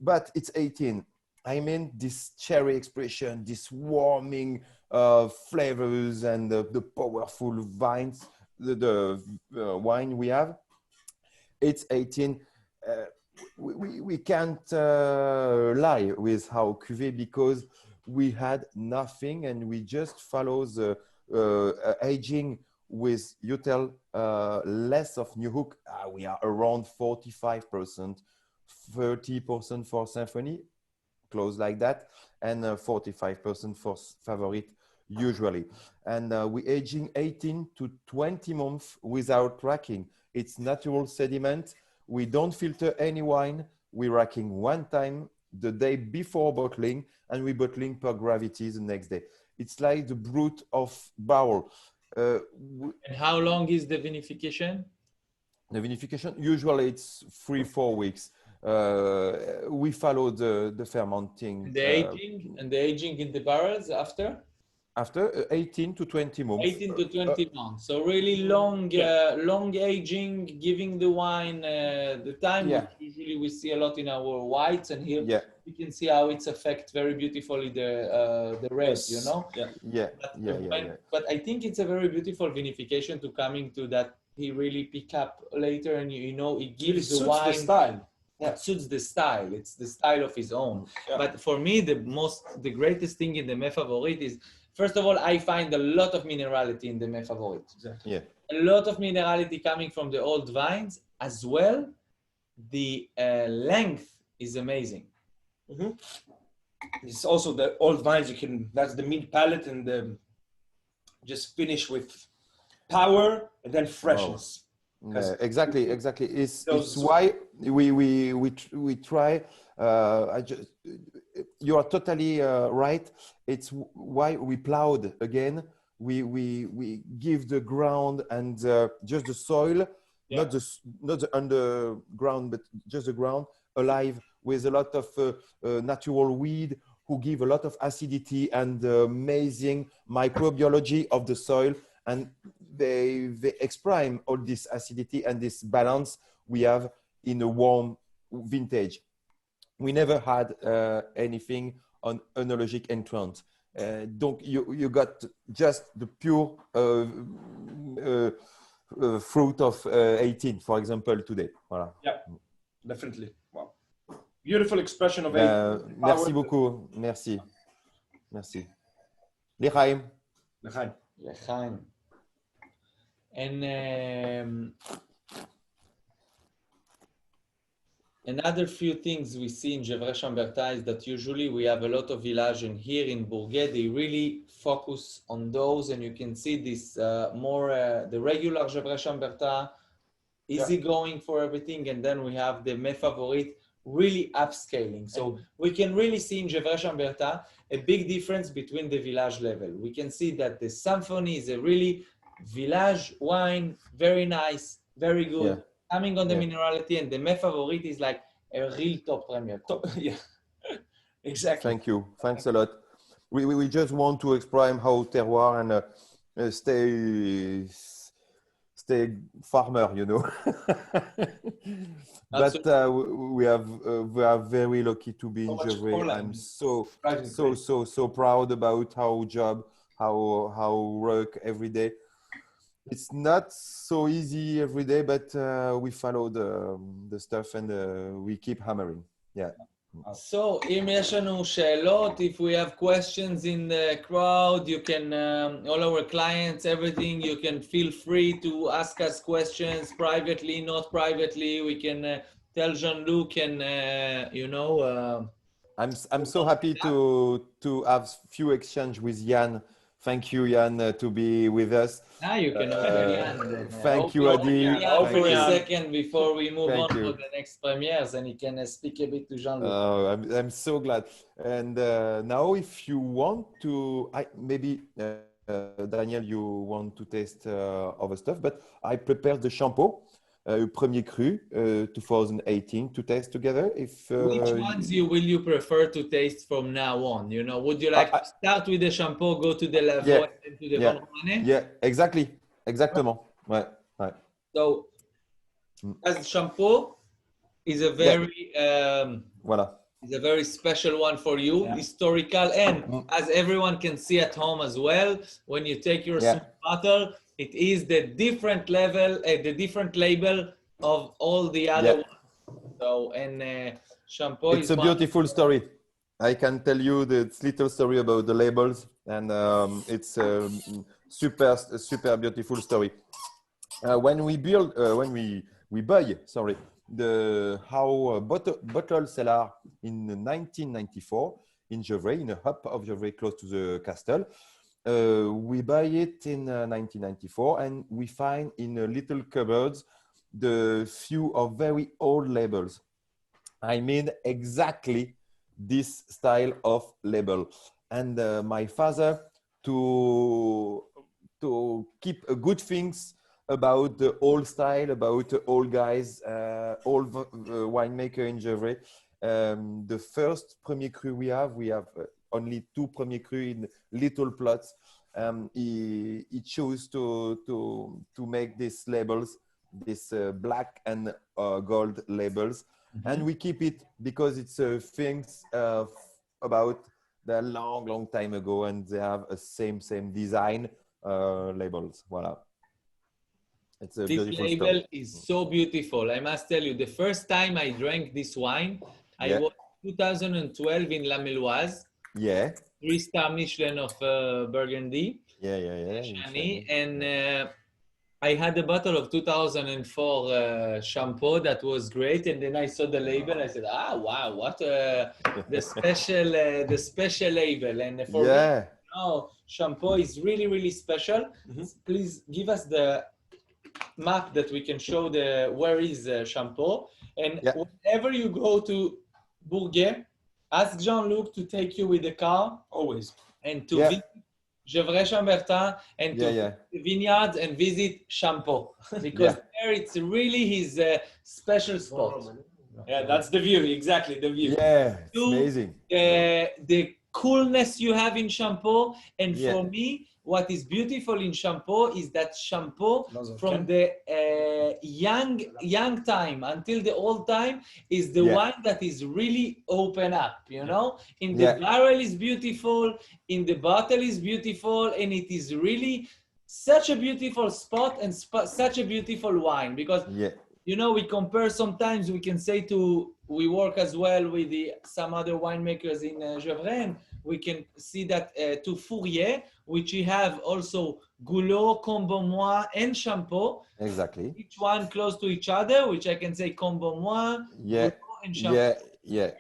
but it's 18. I mean, this cherry expression, this warming flavors, and the powerful vines, the wine we have. It's 18. We can't lie with our cuvée because we had nothing, and we just follow the aging with UTEL, less of New Hook. We are around 45%, 30% for Symphony, close like that, and 45% for Favorite usually. And we aging 18 to 20 months without racking. It's natural sediment. We don't filter any wine. We're racking 1 time the day before bottling, and we bottling per gravity the next day. It's like the brute of barrel. And how long is the vinification? The vinification, usually it's 3-4 weeks. We follow the fermenting. And the aging in the barrels after? After 18 to 20 months. 18 to 20 months. So really long, long aging, giving the wine the time. Yeah. Which usually we see a lot in our whites, and here Yeah. you can see how it's affect very beautifully the red. You know. Yeah. But I think it's a very beautiful vinification to coming to that. He really pick up later, and you know it gives the wine. The style. That suits the style. It's the style of his own. But for me, the greatest thing in the Mes Favorit is, first of all, I find a lot of minerality in the Mes Favorit. Exactly. Yeah. A lot of minerality coming from the old vines as well. The length is amazing. Mm-hmm. It's also the old vines. That's the mid palate, and just finish with power and then freshness. Exactly. It's why we try. You are totally right. It's why we plowed again. We give the ground and just the soil, not the underground, but just the ground alive with a lot of natural weed who give a lot of acidity and amazing microbiology of the soil, and they exprime all this acidity and this balance we have in a warm vintage. We never had anything on enologic entrant. Donc you got just the pure fruit of 18, for example, today. Voilà. Yeah, definitely. Wow. Beautiful expression of 18. Merci beaucoup. Merci. L'Echaim. L'Echaim. And another few things we see in Gevrey Chambertin is that usually we have a lot of village, and here in Burguet they really focus on those, and you can see this more the regular Gevrey Chambertin, easygoing for everything, and then we have the Mes Favorit really upscaling. So we can really see in Gevrey Chambertin a big difference between the village level. We can see that the Symphony is a really village wine, very nice, very good, coming on the minerality, and the Mes Favorit is like a real top premier. Exactly. Thank you. Thanks a lot. We just want to explain how terroir and stay farmer, you know. But we are very lucky to be in Gevrey. I'm so proud about our job, how work every day. It's not so easy every day, but we follow the stuff, and we keep hammering. Yeah. So, אם יש לנו שאלות, if we have questions in the crowd, you can, all our clients, everything, you can feel free to ask us questions privately, not privately. We can tell Jean-Luc, and you know. I'm so happy to have few exchange with Jan. Thank you, Jan, to be with us. Now you can open Jan. Thank you, Adi. Jan for a second before we move on you. to the next premieres, and he can speak a bit to Jean-Luc. I'm so glad. And now, if you want to, maybe Daniel, you want to taste other stuff, but I prepared the shampoo, Premier Cru 2018, to taste together. If which ones will you prefer to taste from now on? You know, would you like to start with the shampoo, go to the Lavaux, and to the Van Romanet? Yeah, exactement. Ouais. So, as shampoo is a very is a very special one for you, historical, and as everyone can see at home as well, when you take your small bottle, it is the different level, the different label of all the other ones. So, and shampoo it's a beautiful story. I can tell you the little story about the labels, and it's a super beautiful story. When we build, when we buy, our bottle cellar in 1994 in Gevrey, in a hub of Gevrey close to the castle. We buy it in 1994, and we find in a little cupboards the few of very old labels. I mean exactly this style of label. And my father, to keep good things about the old style, about the old guys, old winemaker in Gevrey. The first Premier Cru we have only 2 premiers crus in little plots. He chose to make these labels, this black and gold labels, and we keep it because it's things about the long time ago, and they have a same design labels. Voilà. It's a This beautiful label story. is so beautiful. I must tell you, the first time I drank this wine, I was 2012 in La Meloise. Yeah. 3-star Michelin of Burgundy. Yeah. Shani, and I had a bottle of 2004 shampoo that was great, and then I saw the label. I said, "Ah, wow, what the special label!" And for me, shampoo is really special. Please give us the map that we can show where is shampoo. And whenever you go to Burguet, ask Jean-Luc to take you with the car Always. and to visit Gevrey-Chambertin and to the vineyards and visit Shampoo, because there it's really his special spot. Yeah, that's the view, exactly, the view. Yeah, it's amazing. The coolness you have in Shampoo, and for me, what is beautiful in Shampoo is that Shampoo from the young time until the old time is the wine that is really open up, you know? In the barrel is beautiful, in the bottle is beautiful, and it is really such a beautiful spot and such a beautiful wine, because you know, we compare sometimes, we can say we work as well with some other winemakers in Gevrey. We can see that to Fourier, which we have also Goulot, Combeaumois, and Shampoo. Exactly. Each one close to each other, which I can say Combeaumois, Goulot, and Shampoo.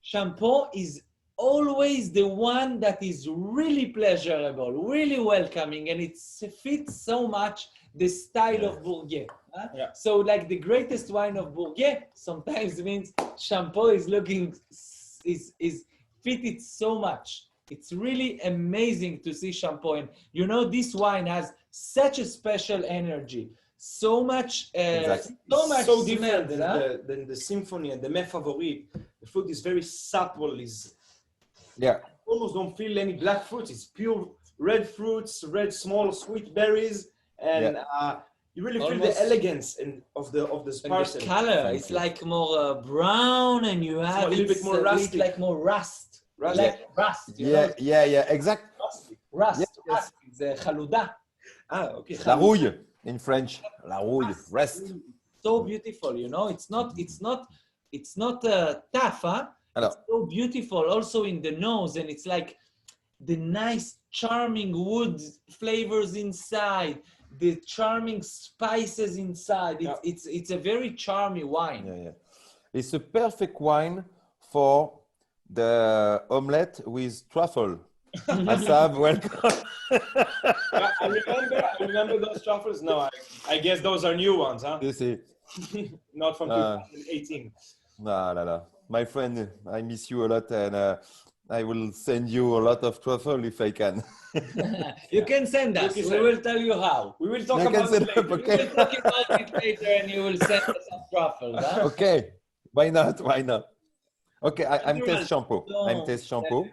Shampoo is always the one that is really pleasurable, really welcoming, and it fits so much the style of Burguet. So like the greatest wine of Burguet sometimes means Shampoo is looking, is fitted so much. It's really amazing to see Shampoo. And you know, this wine has such a special energy. So much, so different than the Symphony and the Mes Favoris. The fruit is very supple. Almost don't feel any black fruits. It's pure red fruits, red small sweet berries, and you really feel the elegance of the sparsity. The color, it's like more brown, and you have a little bit more rusty, like more rust. Like rust. Exact. Rust. It's chaluda. Okay. La rouille in French. La rouille. Rust. So beautiful, you know. It's not tough, huh? It's so beautiful, also in the nose, and it's like the nice, charming wood flavors inside, the charming spices inside. It's a very charming wine. It's a perfect wine for the omelette with truffle. Assab, welcome. I remember those truffles. No, I guess those are new ones, huh? You see. Not from 2018. No. My friend, I miss you a lot, and I will send you a lot of truffle if I can. You can send us. We will tell you how. We will talk about it later. We will talk about it later, and you will send us some truffles. Huh? Okay. Why not? Okay, I'm taste Shampoo. I'm taste Shampoo.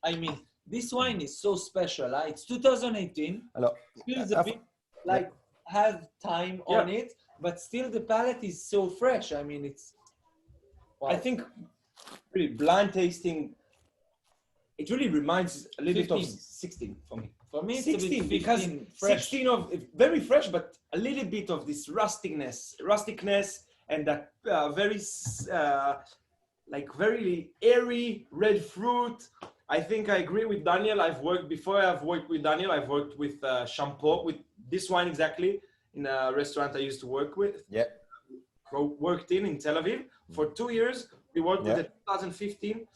I mean, this wine is so special. Huh? It's 2018. Feels a bit like have time on it, but still the palate is so fresh. I mean, it's... Wow. I think really blind tasting, it really reminds a little bit of 16 for me. For me, it's 16 because fresh. 16 of very fresh, but a little bit of this rusticness, and that very airy red fruit. I think I agree with Daniel. I've worked with Daniel. I've worked with Shampoo, with this wine exactly in a restaurant I used to work with. Worked in Tel Aviv for 2 years. We worked with the 2015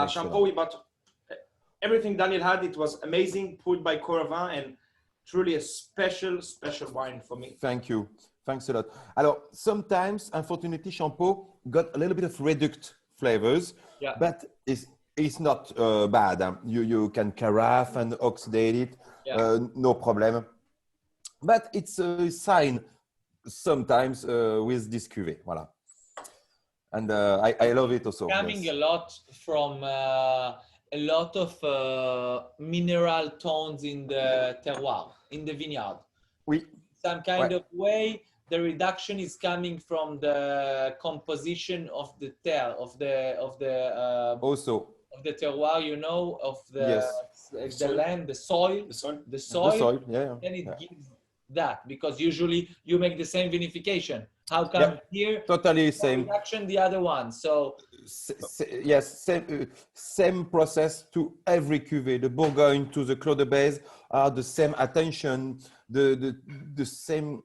Shampoo. We bought everything Daniel had. It was amazing, put by Coravin, and truly a special wine for me. Thank you. Thanks a lot. Alors, sometimes, unfortunately, Shampoo got a little bit of reduced flavors, but it's not bad. You can carafe and oxidate it, no problem. But it's a sign sometimes with this cuvée. Voilà. And I love it also. Coming a lot from a lot of mineral tones in the terroir, in the vineyard. Oui. Some kind Ouais. of way, the reduction is coming from the composition of the terre, of Also, the terroir, you know, of the yes. land, the soil, The soil? the The soil, soil, yeah. then it Yeah. gives that, because usually you make the same vinification. How come here Totally no same. reduction, the other one? So Yes, same process to every cuvée. The Bourgogne to the Clos de Bèze are the same attention, the same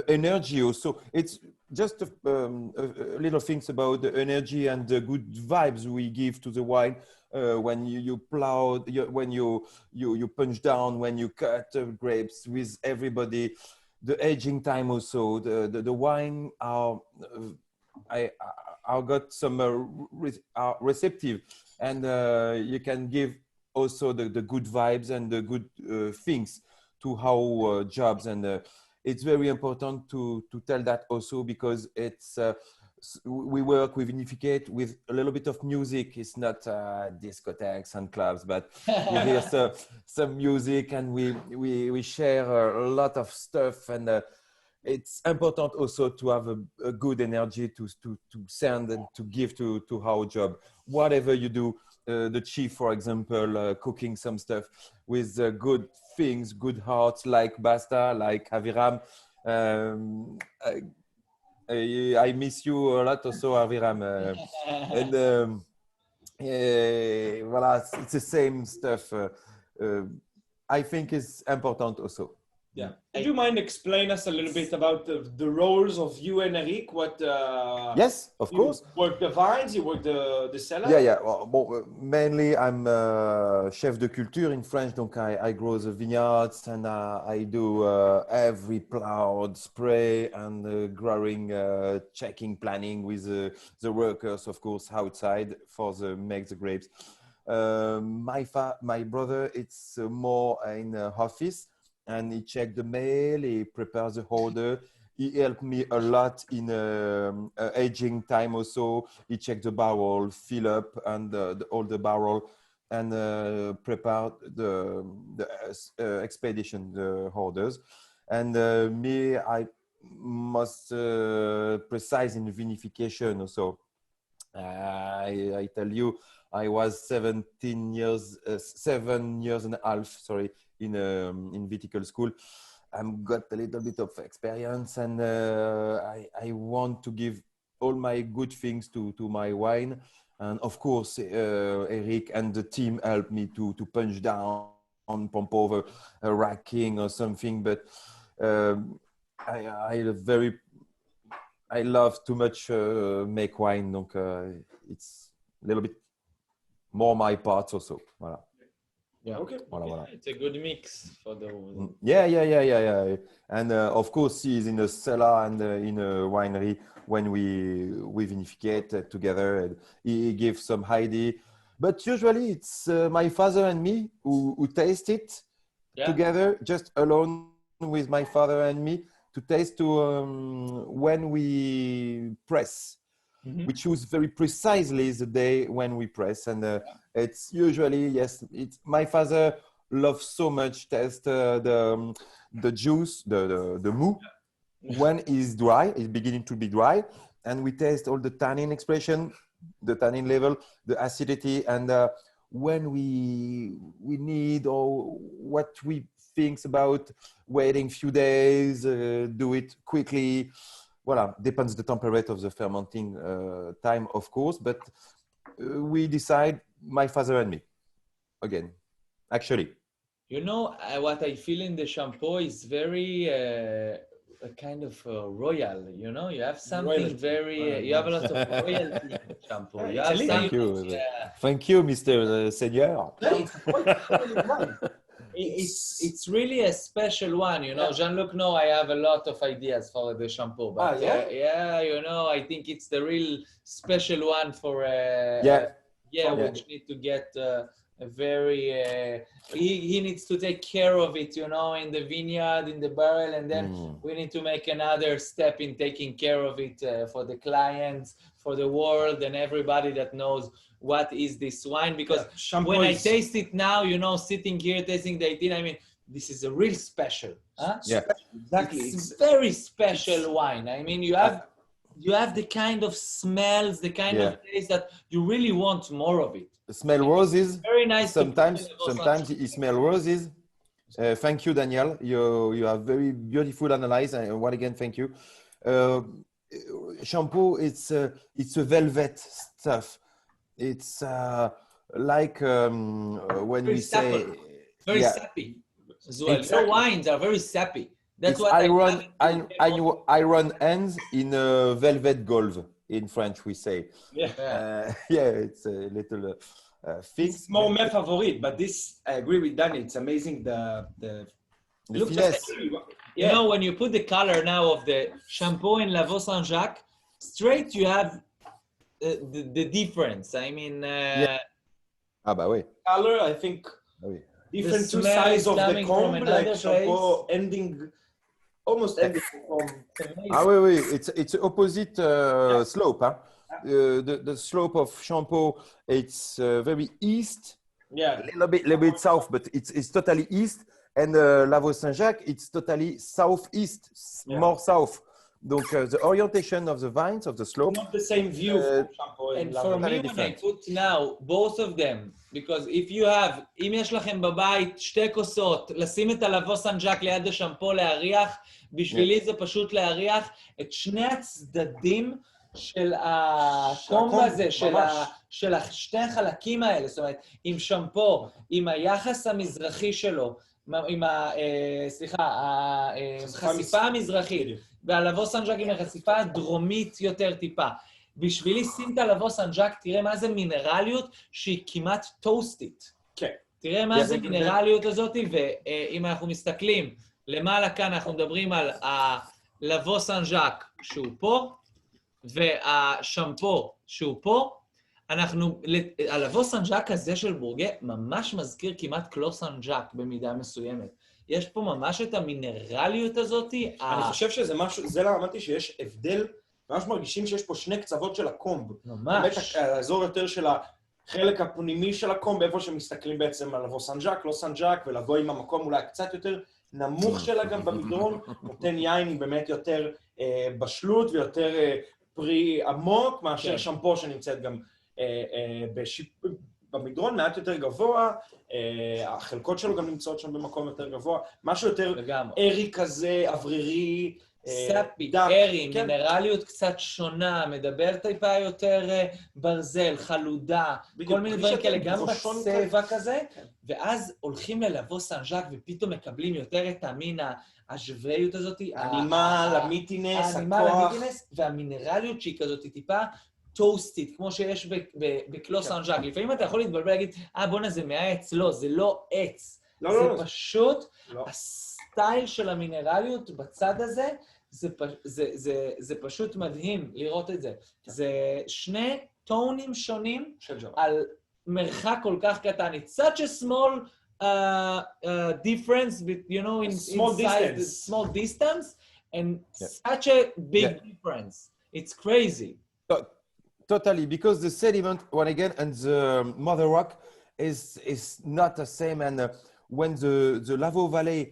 energy also. It's just little things about the energy and the good vibes we give to the wine when you plow, when you punch down, when you cut grapes with everybody. The aging time also, the wine are I got some receptive, and you can give also the good vibes and the good things to our jobs, and it's very important to tell that also, because it's we work, we vinificate with a little bit of music. It's not discotheques and clubs, but we hear some music, and we share a lot of stuff, and it's important also to have a good energy to send and to give to our job. Whatever you do, the chief, for example, cooking some stuff with good things, good hearts, like Basta, like Aviram. I miss you a lot also, Aviram. And voilà, it's the same stuff. I think it's important also. Yeah. Would you mind explain us a little bit about the roles of you and Eric? What? Yes, of course. You work the vines, you work the cellar? Yeah. Well, mainly I'm chef de culture in French, donc I grow the vineyards, and I do every plowed spray and growing, checking, planning with the workers, of course, outside for make the grapes. My brother, it's more in office, and he checked the mail, he prepares the order. He helped me a lot in aging time also. He checked the barrel, fill up, and all the barrel, and prepare the expedition, the orders. And me, I most precise in vinification also. I tell you, I was 7 years and a half, sorry, in viticulture school. I've got a little bit of experience, and I want to give all my good things to my wine. And of course, Eric and the team helped me to punch down, pump over a racking or something. But I love too much make wine, donc it's a little bit more my part also. Voilà. yeah, Okay. Voilà. it's a good mix for the. Yeah. And of course, he's in a cellar and in a winery when we vinificate together. And he gives some idea, but usually it's my father and me who taste it together, just alone with my father and me, to taste when we press. We choose very precisely the day when we press, and it's usually, yes, it's my father loves so much taste the juice, the mou, when it's dry, it's beginning to be dry, and we taste all the tannin expression, the tannin level, the acidity, and when we need, or what we think about waiting few days, do it quickly. Voilà, depends the temperature of the fermenting time, of course, but we decide, my father and me, again, actually. You know, what I feel in the shampoo is very a kind of royal, you know, you have something Royalty. very, you have a lot of royalty in the shampoo. You It's have elite. Thank something, you. Thank you, Mr. Seigneur. It's quite wine. it's really a special one, you know. Jean-Luc, no, I have a lot of ideas for the shampoo, but you know, I think it's the real special one for which need to get a very he needs to take care of it, you know, in the vineyard, in the barrel, and then we need to make another step in taking care of it for the clients, for the world, and everybody that knows what is this wine. Because when I taste it now, you know, sitting here tasting the 18, I mean, this is a real special. Huh? Yeah, exactly. It's very special wine. I mean, you have the kind of smells, the kind of taste that you really want more of it. Smell roses. Very nice. Sometimes you smell roses. Thank you, Daniel. You have very beautiful analysis, and once again, thank you. Shampoo, it's a velvet stuff. It's like when very we sapper. say very sappy as well. Exactly. Your wines are very sappy. That's what I run ends in a velvet golf. In French, we say. It's a little thing. It's more my favorite, but this, I agree with Danny. It's amazing the finesse. You know, when you put the color now of the shampoo in La Vaux Saint-Jacques, straight you have the difference. I mean, color, I think, different two sides of the comb, like shampoo ending. Almost ending from. It's opposite slope. Huh? The slope of shampoo, it's very east. Yeah. A little bit south, but it's totally east. And La Vaux Saint-Jacques, it's totally southeast, more south. Donc the orientation of the vines of the slope. Not the same view. And for me, when I put now both of them, because if you have, אם יש לכם בבית שתי כוסות, לשים את הלבו סנג'ק ליד השמפו להריח, בשבילי זה פשוט להריח את שני הצדדים של הקומב הזה, של שתי החלקים האלה. זאת אומרת, עם שמפו, עם היחס המזרחי שלו, עם החשיפה המזרחית, והלבו סנג'ק עם החשיפה הדרומית יותר טיפה. בשבילי שים את הלבו סנג'ק, תראה מה זה מינרליות שהיא כמעט טוסטית. כן. תראה מה זה מינרליות הזאת, ואם אנחנו מסתכלים למעלה כאן, אנחנו מדברים על הלבו סנג'ק שהוא פה, והשמפו שהוא פה. הלבו סנג'ק הזה של בורגה ממש מזכיר כמעט קלו סנג'ק במידה מסוימת. יש פה ממש את המינרליות הזאת. אני חושב שזה משהו, זה למה אמרתי שיש הבדל, ממש מרגישים שיש פה שני קצוות של הקומב. ממש. באמת האזור יותר של החלק הפנימי של הקומב, איפה שמסתכלים בעצם על לבוא סנג'ק, לא סנג'ק, ולבוא עם המקום אולי קצת יותר נמוך שלה גם במדרון, נותן יין עם באמת יותר בשלות ויותר פרי עמוק, מאשר שמפו שנמצאת גם במדרון מעט יותר גבוה, החלקות שלו גם נמצאות שם במקום יותר גבוה, משהו יותר ארי כזה, אוורירי, סאפי, ארי, מינרליות קצת שונה, מדבר טיפה יותר ברזל, חלודה, כל מיני דברים כאלה, גם בצבע כזה, ואז הולכים ללבוא סנג'ק ופתאום מקבלים יותר את המין השבריות הזאת, הנימה, למיטינס, הכוח, והמינרליות שהיא כזאת טיפה טוסטית, כמו שיש בקלו סנג'ק. לפעמים אתה יכול להתבלבל להגיד, בוא'נה זה מהעץ, לא, זה לא עץ, זה פשוט הסטייל של המינרליות בצד הזה, זה פשוט מדהים לראות את זה. זה שני טונים שונים על מרחק כל כך קטן. It's such a small difference, you know, in small distance, and such a big difference. It's crazy. Totally, because the sediment, one again, and the mother rock is not the same. And when the Lavaux Valley,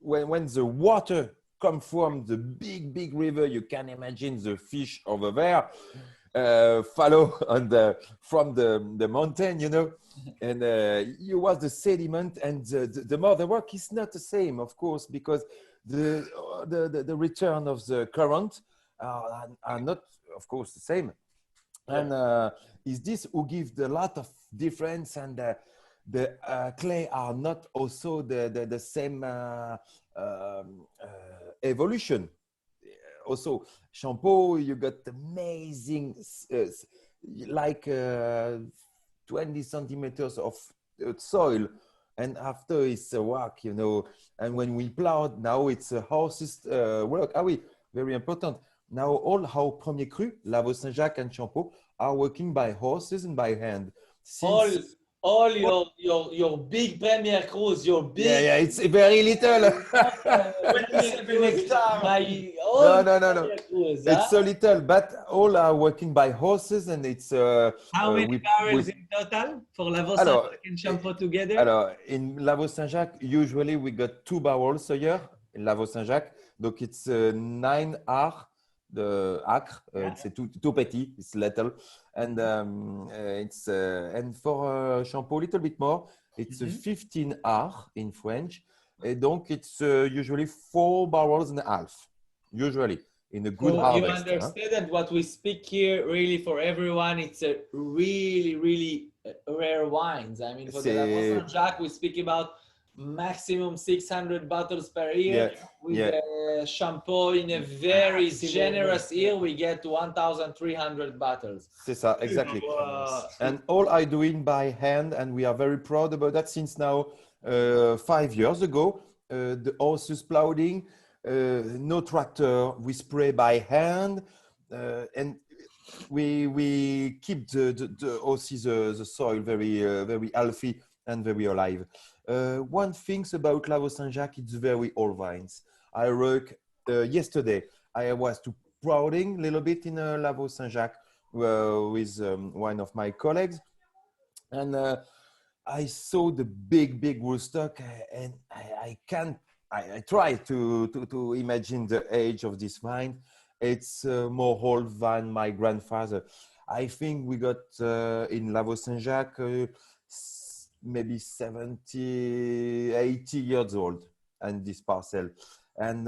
when the water comes from the big river, you can imagine the fish over there follow from the mountain, you know, and you was the sediment, and the mother rock is not the same, of course, because the return of the current are not, of course, the same. And is this who gives a lot of difference, and the clay are not also the same evolution. Also, shampoo, you got amazing, like 20 centimeters of soil, and after it's a rock, you know. And when we plowed, now it's a horse's work. Very important. Now all our premier cru, La Vaux Saint-Jacques and Champeau, are working by horses and by hand. all your big premier cruise, your big Yeah, it's very little. 27 hectares. No. It's so little, but all are working by horses, and it's how many barrels in total for La Saint-Jacques and Champeau together? Alors, in La Saint-Jacques, usually we got 2 barrels a year in La Saint-Jacques. Donc it's 9 acres. C'est tout petit, it's little, and it's and for Champeau a little bit more. It's 15 acres in French, and donc it's usually 4 barrels and a half, usually. In a good harvest. You understand that what we speak here, really for everyone, it's a really rare wines. I mean, for the La Saint-Jacques, we speak about maximum 600 bottles per year. With Champeau, in a very generous year, we get 1,300 bottles. C'est ça, exactly. And all I doing by hand, and we are very proud about that since now 5 years ago. The horses plowing. No tractor, we spray by hand, and we keep the horses, the soil very healthy and very alive. One thing about La Saint-Jacques, it's very old vines. I work yesterday. I was to prouting a little bit in La Saint-Jacques with one of my colleagues, and I saw the big woodstock, and I try to imagine the age of this vine. It's more old than my grandfather. I think we got in La Saint-Jacques maybe 70, 80 years old, and this parcel. And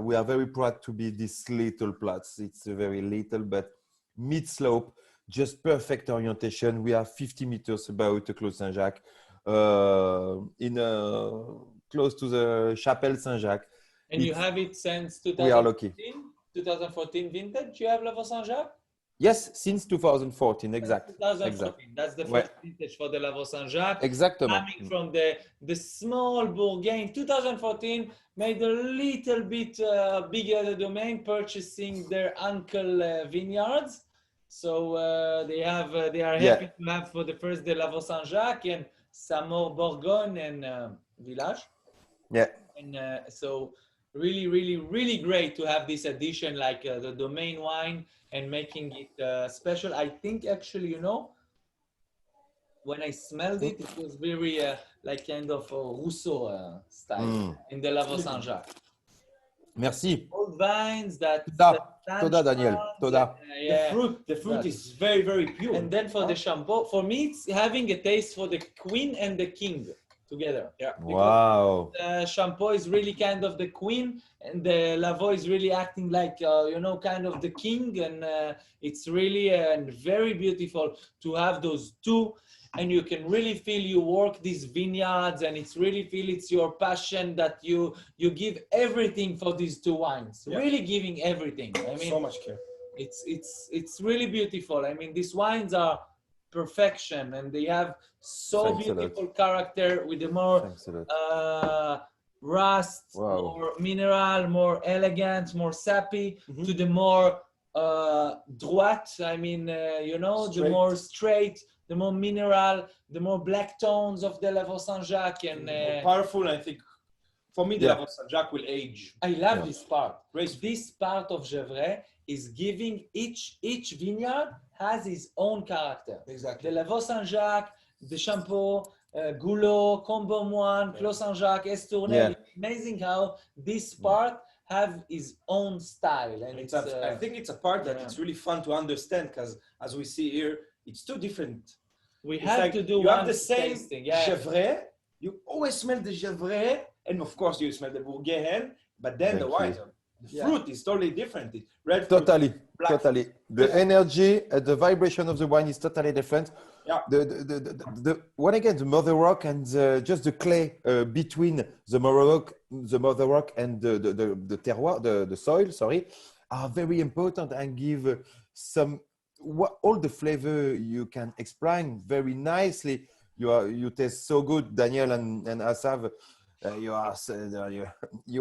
we are very proud to be this little plots. It's very little, but mid-slope, just perfect orientation. We are 50 meters above the Clos Saint-Jacques, close to the Chapelle Saint-Jacques. And you have it since 2014? We are lucky. 2014 vintage, you have La Saint-Jacques? Yes, since 2014, exactly. 2014. Exactly. That's the first vintage for the La Saint-Jacques. Exactly. Coming from the small Bourguet in 2014, made a little bit bigger the domain, purchasing their uncle vineyards. So they are happy to have for the first the La Saint-Jacques and Samor Bourgogne and Village. Yeah. And so really great to have this addition like the Domaine wine and making it special. I think actually, when I smelled it, it was very like kind of Rousseau style in the La Saint-Jacques. Merci. Old vines that Toda Daniel. Toda. The fruit is very pure. And then for the Champeau, for me, it's having a taste for the queen and the king together. Yeah. Wow. The Champeau is really kind of the queen, and the Lavaux is really acting like kind of the king, and it's really very beautiful to have those two. And you can really feel you work these vineyards, and it's really feel it's your passion that you give everything for these two wines. Yeah. Really giving everything. I mean, so much care. It's really beautiful. I mean, these wines are perfection, and they have beautiful character with the more rust, more mineral, more elegant, more sappy, to the more droite. I mean, the more straight, the more mineral, the more black tones of the La Saint-Jacques, and more powerful. I think for me, the La Saint-Jacques will age. I love this part. This part of Gevrey is giving each vineyard has his own character. Exactly. The La Saint-Jacques, the Champeau, Goulot, Combeaumoine, Clos Saint-Jacques, Estournel. It's amazing how this part have his own style. And I think it's a part that it's really fun to understand, because as we see here, it's two different. We have to do you one have the same tasting. Gevrey. You always smell the Gevrey, and of course you smell the Bourguet, but then the wine, the fruit is totally different. Red fruit, totally. The energy, the vibration of the wine is totally different. Yeah. When again, the mother rock and just the clay between the mother rock and the terroir, the soil, are very important and give all the flavor you can explain very nicely. You taste so good, Daniel and Asaf. You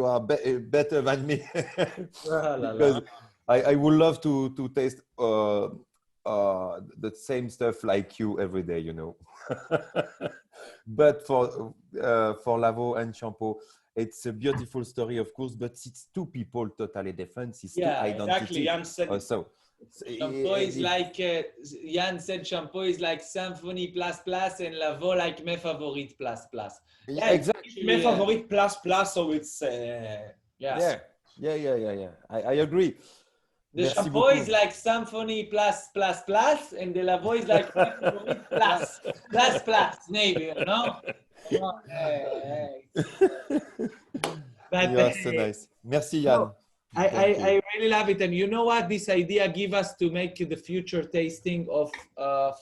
are better than me. Because I would love to taste the same stuff like you every day, you know. But for Lavo and Shampoo, it's a beautiful story, of course, but it's two people totally different. It's two identities. Exactly. Jan said Shampoo is like, Jan said shampoo is like Symphony plus plus and Lavo like Mes Favorites plus plus. Yeah, exactly. Mes Favorites plus plus, so it's yeah. I agree. The shampoo is like Symphony plus plus plus, and the Lavo is like Mes Favorites plus plus, maybe, you know? But, you're so nice. Merci, Jan. I really love it. And you know what? This idea gives us to make the future tasting of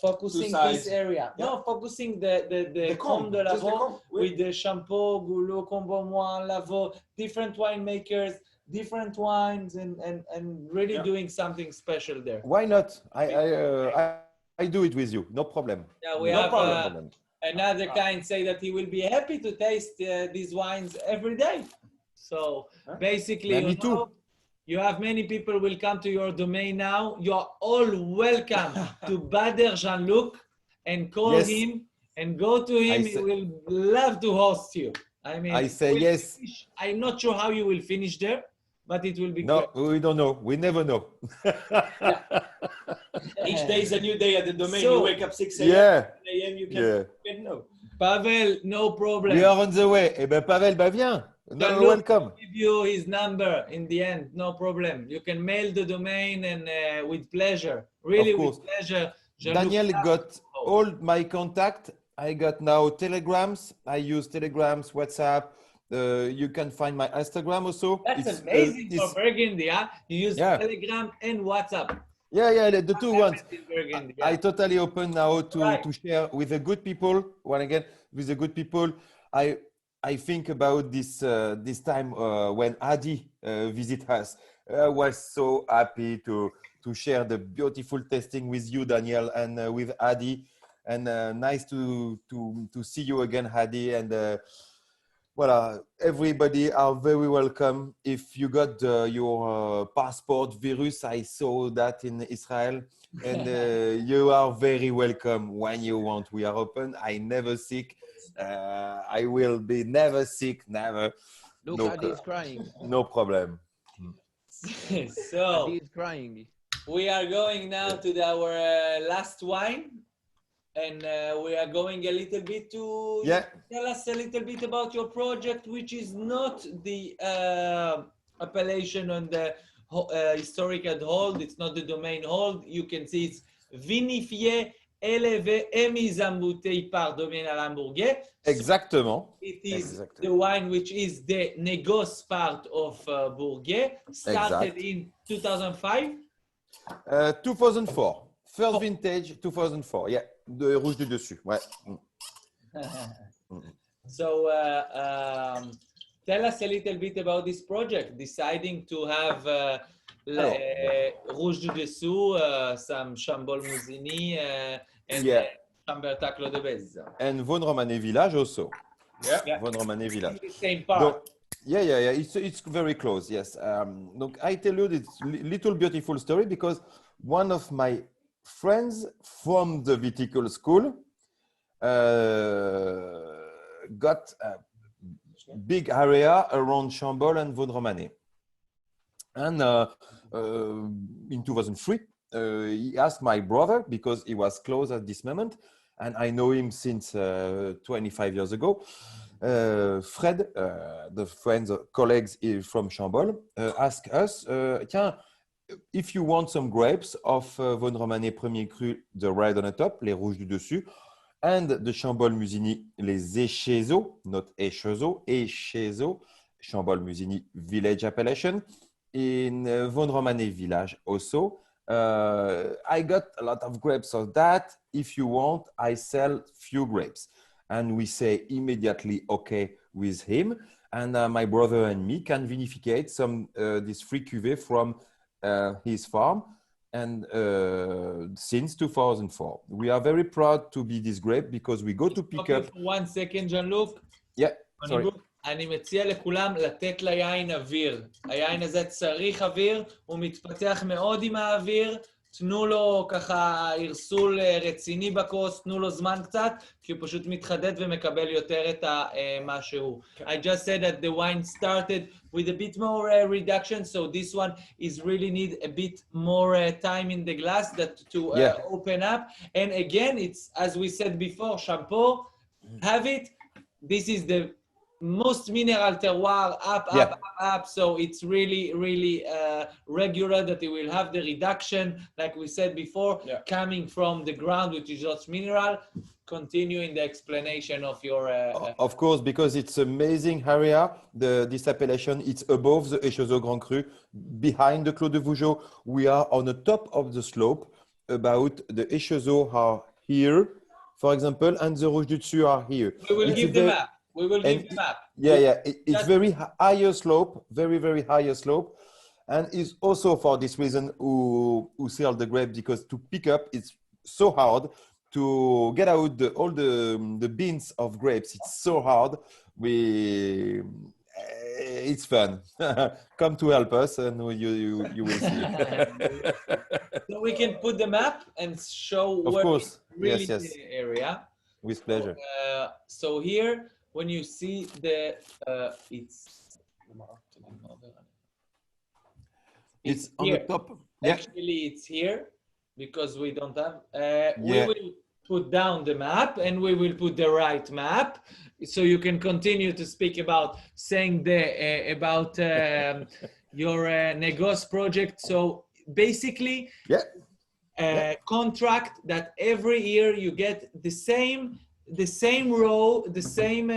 focusing this area. Yeah. No, focusing the Comte de Lavo with the Shampoo, Goulot, Combo-Moine, Lavo, different winemakers, different wines, and really doing something special there. Why not? I do it with you. No problem. Yeah, we have another kind say that he will be happy to taste these wines every day. So basically, me too. You have many people will come to your domain now. You're all welcome to Bader Jean-Luc and call him and go to him. He will love to host you. I mean, I say yes. I'm not sure how you will finish there, but it will be great. We don't know. We never know. Each day is a new day at the domain. So, you wake up 6 a.m. 10 a.m. You can know. Pavel, no problem. We are on the way. Eh ben, Pavel, viens. No, welcome. I'll give you his number in the end. No problem. You can mail the domain and with pleasure. Really, with pleasure. Daniel got all my contact. I got now Telegrams. I use Telegrams, WhatsApp. You can find my Instagram also. That's amazing for Burgundy, huh? You use Telegram and WhatsApp. Yeah, the two ones. I totally open now to share with the good people. Once again, with the good people, I think about this time when Adi visit us. I was so happy to share the beautiful tasting with you, Daniel, and with Adi. And nice to see you again, Adi. And voilà, everybody are very welcome. If you got your passport virus, I saw that in Israel. And you are very welcome when you want. We are open. I never sick. I will be never sick, never. Look, Adi is crying. No problem. So, Adi is crying. We are going now to our last wine. And we are going a little bit to tell us a little bit about your project, which is not the appellation on the historical hold. It's not the domain hold. You can see it's vinifié, élevé et mis en bouteille par Domaine Alain Burguet. Exactement. So it is the wine which is the négoce part of Burguet, started in 2005? 2004. First vintage, 2004. Yeah. De rouge du dessus, ouais. So, tell us a little bit about this project, deciding to have rouge du dessous, some Chambol Mousini, and Chambertin Clos de Bèze. And Von Romanet Village also. Yeah. Von Romanet Village. The same part. Donc, yeah. It's very close, yes. Donc, I tell you this little beautiful story because one of my friends from the Viticulture School got a big area around Chambol and Von Romanet. And in 2003, he asked my brother, because he was close at this moment, and I know him since 25 years ago, Fred, the friends, colleagues from Chambol, asked us, tiens, if you want some grapes of Von Romanet Premier Cru, the red on the top, les rouges du dessus, and the Chambol Musigny, les Échezeaux, not Échezeaux, Échezeaux, Chambol Musigny Village Appellation, in Von Romanet Village also. I got a lot of grapes of that. If you want, I sell few grapes. And we say immediately okay with him. And my brother and me can vinificate some this free cuvée from his farm, and since 2004. We are very proud to be this grape because we go to pick up. For 1 second, Jean-Luc. Yeah, sorry. אני מציע לכולם לתת ליין אוויר. היין הזה צריך אוויר, הוא מתפתח מאוד עם האוויר, תנו לו ככה הרסול רציני בכוס, תנו לו זמן קצת, כי הוא פשוט מתחדד ומקבל יותר את מה שהוא. I just said that the wine started with a bit more reduction, so this one is really need a bit more time in the glass to open up. And again, it's, as we said before, shampoo, have it. This is the most mineral terroir, up. So it's really, really regular that it will have the reduction, like we said before, coming from the ground, which is just mineral. Continue in the explanation of your... Of course, because it's amazing area, this appellation, it's above the Échezeaux Grand Cru, behind the Clos de Vougeot. We are on the top of the slope, about the Échezeaux are here, for example, and the Rouge du Dessus are here. We will give the map. We will give the map. It's very higher slope, very, very higher slope. And it's also for this reason who sell the grape, because to pick up, it's so hard to get out all the beans of grapes. It's so hard. It's fun. Come to help us and you will see. So we can put the map and show of where course. Really yes. the area. With pleasure. So here, when you see the, it's on here. the top. Actually, it's here because we don't have. We will put down the map and we will put the right map, so you can continue to speak about saying about your Negos project. So basically, contract that every year you get the same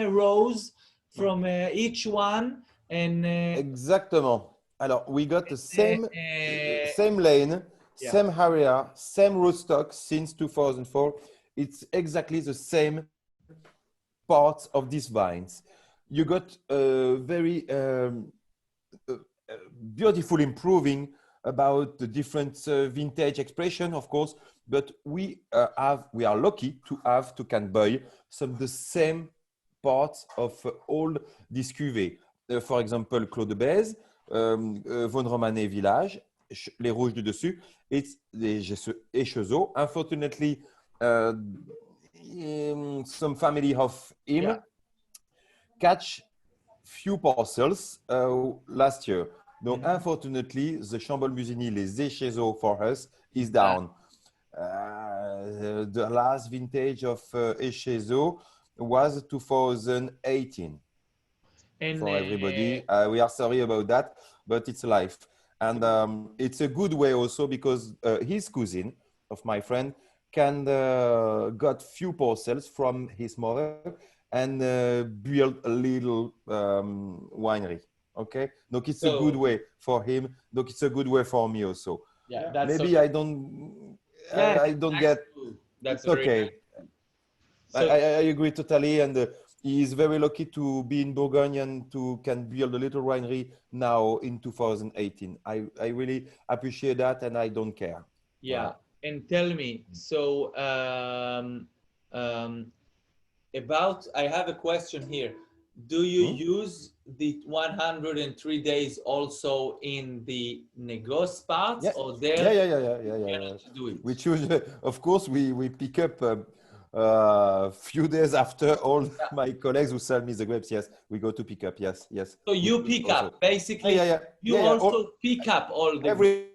rows from each one, and Exactement. Alors, we got the same lane, same area, same rootstock since 2004. It's exactly the same parts of these vines. You got very beautiful improving about the different vintage expression, of course, but we are lucky to can buy some of the same parts of all these cuvées. For example, Clos de Bèze, Vosne-Romanée Village, les Rouges du Dessus, it's the Échezeaux. Unfortunately, some family of him catch few parcels last year. Donc, unfortunately, the Chambol-Musigny, les Échezeaux for us, is down. The last vintage of Échezeaux was 2018. And for everybody, we are sorry about that, but it's life. And it's a good way also because his cousin of my friend got few parcels from his mother and built a little winery. Okay, look, it's a good way for him. Look, it's a good way for me also. Yeah, that's maybe I don't get. That's okay. So, I agree totally, and he is very lucky to be in Bourgogne and to can build a little winery now in 2018. I really appreciate that, and I don't care. Yeah, and tell me, so about, I have a question here. Do you use the 103 days also in the Negos part, or there? Yeah. Do it. We choose, of course, we pick up a few days after all my colleagues who sell me the grapes. Yes, we go to pick up. Yes. So you pick up, basically. You pick up all the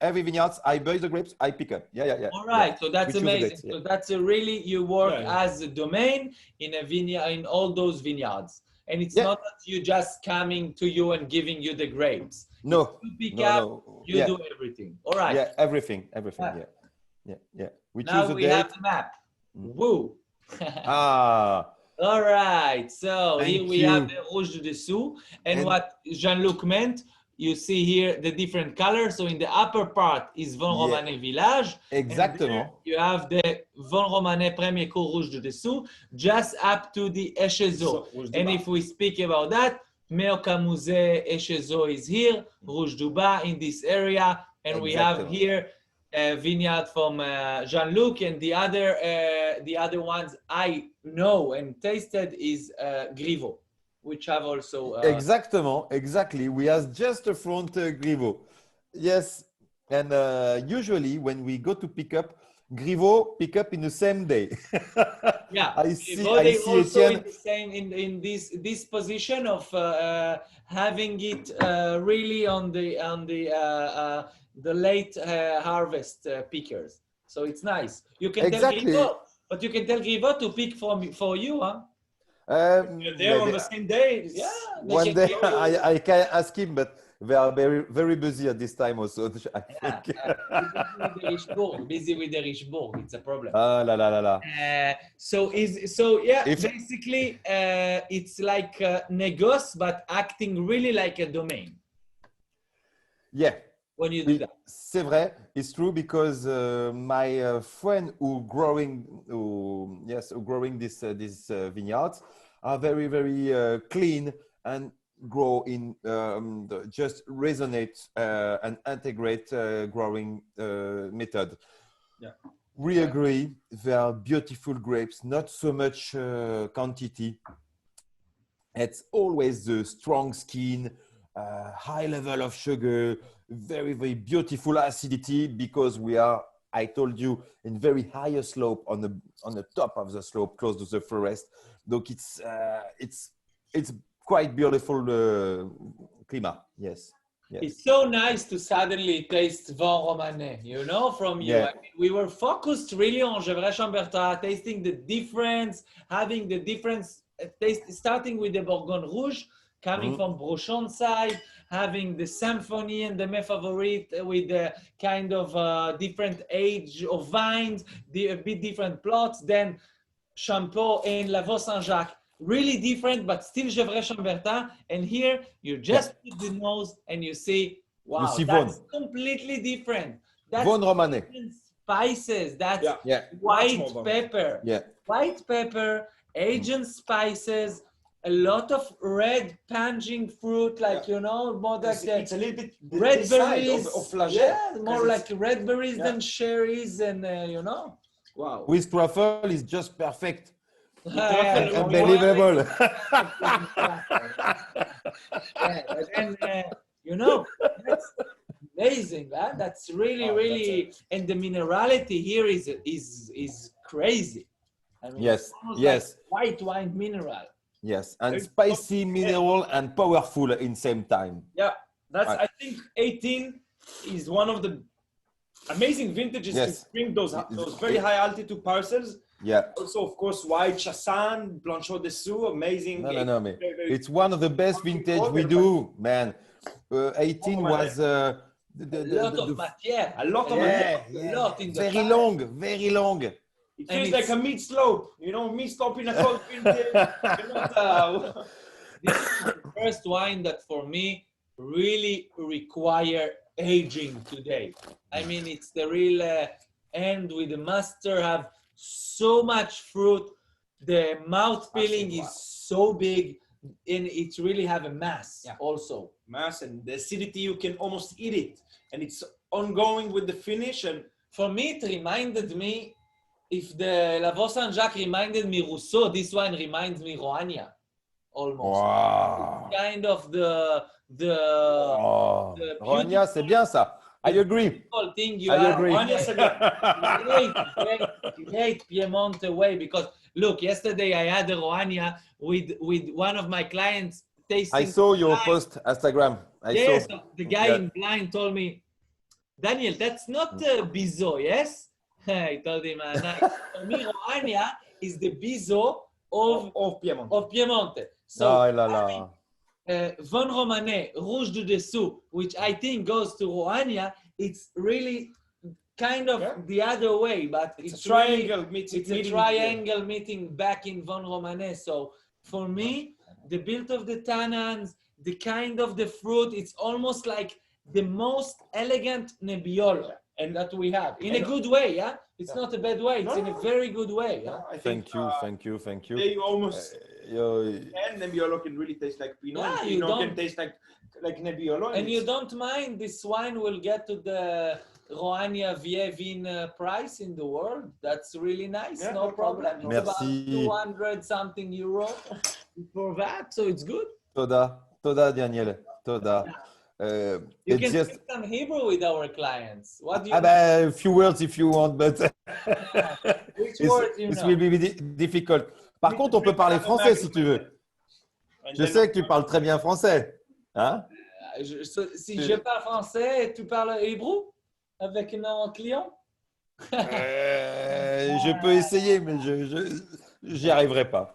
every vineyard, I buy the grapes, I pick up. Yeah. All right, so that's amazing. So that's really, you work as a domain in a vineyard, in all those vineyards. And it's not that you just coming to you and giving you the grapes. No. You pick up, you do everything. All right. Yeah, everything. Yeah. We now choose we have the map. Woo. All right, so here we have the Rouge du Dessous, and what Jean-Luc meant, you see here the different colors. So in the upper part is Vosne-Romanée Village. Exactement. You have the Vosne-Romanée Premier Cru Rouge du Dessous, just up to the Échezeaux. And if we speak about that, Méo-Camouzet Échezeaux is here, Rouge du Bas in this area, and we have here a vineyard from Jean-Luc, and the other ones I know and tasted is Griveau, which have also... Exactly. We have just a front Griveau. Yes, And usually when we go to pick up, Griveaux pick up in the same day. Yeah, I see they also Etienne. in the same in this position of having it really on the late harvest pickers. So it's nice. You can Exactly. tell Griveaux, but you can tell Griveaux to pick for you, huh? They're on the same day. Yeah. One day I can ask him, but they are very, very busy at this time also, I think. Busy with the Richbourg. It's a problem. Ah, la, la, la, la. Basically, it's like Negos, but acting really like a domain. Yeah. When you do that. C'est vrai. It's true because my friend who growing this vineyards are very, very clean and grow in just resonate and integrate growing method. Yeah. We agree. They are beautiful grapes, not so much quantity. It's always the strong skin, high level of sugar, very, very beautiful acidity because we are, I told you, in very higher slope on the top of the slope, close to the forest. Donc it's quite beautiful climate. Yes. Yes. It's so nice to suddenly taste Vin Romanais, you know, from you. Yeah. I mean, we were focused really on Gevrey-Chambertin, tasting the difference, having the difference, taste, starting with the Bourgogne Rouge, coming from Brochon side, having the Symphony and the Mes Favorites with the kind of different age of vines, a bit different plots, then Champeau and Lavaux Saint-Jacques. Really different, but still Gevrey-Chambertin. And here you just put the nose and you see, wow, that's completely different. That's Vin Romanais. different spices. That's white pepper. Yeah. White pepper, Asian spices, a lot of red punging fruit, like, you know, more like it's a little bit red berries. Of flagelle. Yeah, more like red berries than cherries, and you know. Wow. With truffle is just perfect. Unbelievable. And you know, that's amazing. That's really, really, and the minerality here is crazy. I mean, yes, like white wine mineral. Yes, and spicy, mineral, and powerful in same time. Yeah, that's. I think 18 is one of the amazing vintages to bring those very high altitude parcels. Yeah. Also, of course, white Chassagne, Blanchot Dessous, amazing. No, man. It's one of the best vintage we do, man. 18 was a lot of matière. A lot of matière. A lot in the very long, very long. It feels like a mid slope, you know, mid slope in a cold vintage. This is the first wine that for me really require aging today. I mean, it's the real end with the master, have so much fruit. The mouth feeling is so big, and it really have a mass also. Mass and the acidity, you can almost eat it. And it's ongoing with the finish. And for me, it reminded me, if the Lavaux Saint-Jacques reminded me Rousseau, this wine reminds me Roagna, almost. Wow. It's kind of the Roagna, c'est bien ça. I agree. Thing you I agree. Great Piedmont way, because look, yesterday I had a Roagna with one of my clients tasting. I saw your post Instagram. Yes, the guy in blind told me, Daniel, that's not Bizot, yes? I told him, for me, Roagna is the Bizot of Piemonte. So, Vin Romanais, Rouge du Dessous, which I think goes to Roagna, it's really kind of the other way, but it's a triangle meeting. It's a triangle meeting back in Vin Romanais. So for me, the build of the tannins, the kind of the fruit, it's almost like the most elegant Nebbiolo and that we have in a good way. Yeah, it's not a bad way. It's in a very good way. Yeah? I think, thank you. They almost and Nebbiolo can really taste like Pinot. Yeah, and Pinot can taste like Nebbiolo. And you don't mind this wine will get to the Roagna Vieille Vin price in the world. That's really nice. Yeah, no problem. It's about Merci. 200 something euro for that, so it's good. Toda, Daniel, Toda. You it's can just speak some Hebrew with our clients. What do you a few words if you want, but Which words you it know? will be difficult. Par contre, on peut parler français si tu veux. Je sais que tu parles très bien français. Hein? Si je parle français, tu parles hébreu avec nos clients? Je peux essayer, mais j'y arriverai pas.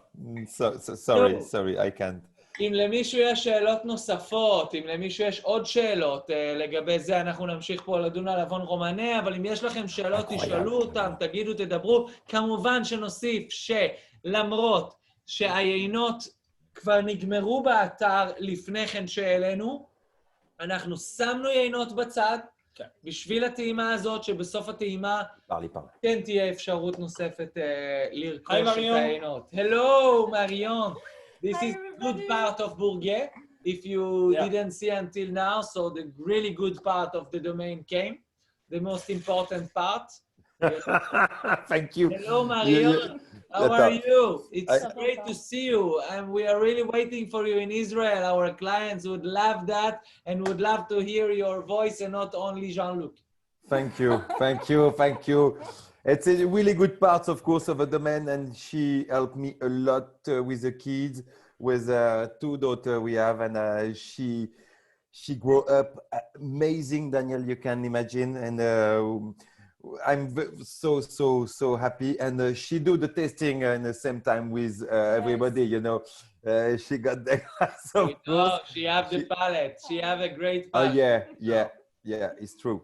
Sorry, I can't. אם למישהו יש שאלות נוספות, אם למישהו יש עוד שאלות לגבי זה, אנחנו נמשיך פה לדון על עוון רומני, אבל אם יש לכם שאלות, תשאלו אותם, תגידו, תדברו. כמובן שנוסיף שלמרות שהיינות כבר נגמרו באתר לפני כן שהעלינו, אנחנו שמנו יינות בצד, בשביל הטעימה הזאת, שבסוף הטעימה כן תהיה אפשרות נוספת לרכוש את היינות. Hello, מריון. This is the good part of Burguet, if you didn't see until now, so the really good part of the domain came, the most important part. Thank you. Hello, Marion. How are you? It's great to see you, and we are really waiting for you in Israel. Our clients would love that and would love to hear your voice and not only Jean-Luc. Thank you. It's a really good part, of course, of the domain, and she helped me a lot with the kids, with 2 daughters we have, and she grew up amazing, Daniel, you can imagine, and I'm so happy, and she do the testing in the same time with everybody, you know. She got the glass, of course. She have the palette. She have a great palette. Yeah, it's true.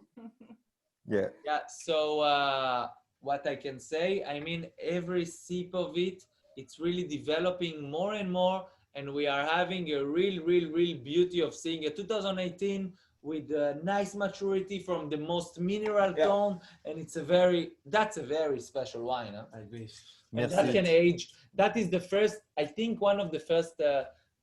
Yeah. So what I can say, I mean, every sip of it, it's really developing more and more, and we are having a real beauty of seeing a 2018 with a nice maturity from the most mineral tone, and that's a very special wine. Huh? I agree. And that can age. That is the first, I think, one of the first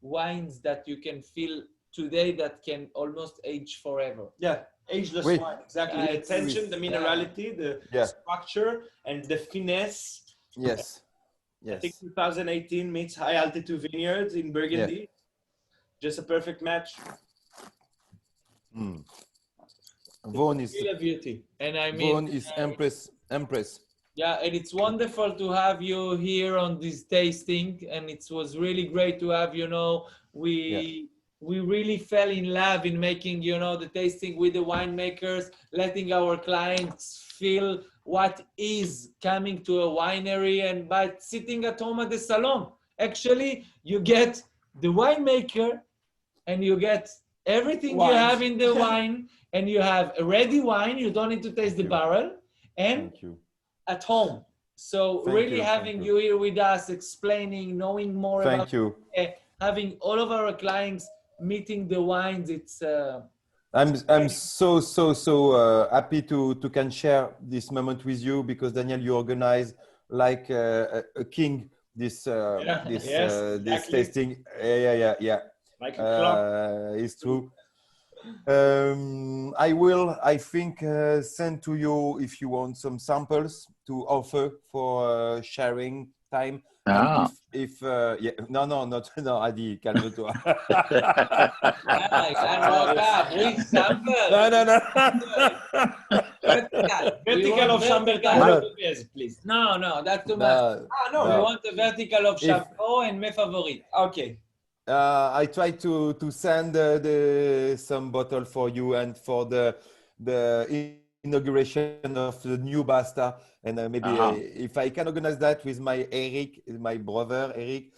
wines that you can feel today that can almost age forever. Yeah. Ageless wine, exactly. The tension, the minerality, the structure, and the finesse. Yes. I think 2018 meets high altitude vineyards in Burgundy. Just a perfect match. Vaughan is really a beauty, and I mean, Vaughan is Empress. Yeah, and it's wonderful to have you here on this tasting, and it was really great to have, you know, we really fell in love in making, you know, the tasting with the winemakers, letting our clients feel what is coming to a winery, and by sitting at home at the salon. Actually, you get the winemaker and you get everything you have in the wine, and you have a ready wine. You don't need to taste the barrel, and at home. So really having you here with us, explaining, knowing more about having all of our clients meeting the wines, it's I'm so happy to can share this moment with you, because Daniel, you organize like a king this tasting. Like a club. It's true. I think send to you, if you want, some samples to offer for sharing time. No, Adi, calme-toi. No. Vertical of Chambertin, please. No, that's too much. We want the vertical of Chateau and mes favoris. Okay. I try to send some bottle for you and for the inauguration of the new Basta, and maybe if I can organize that with my brother Eric,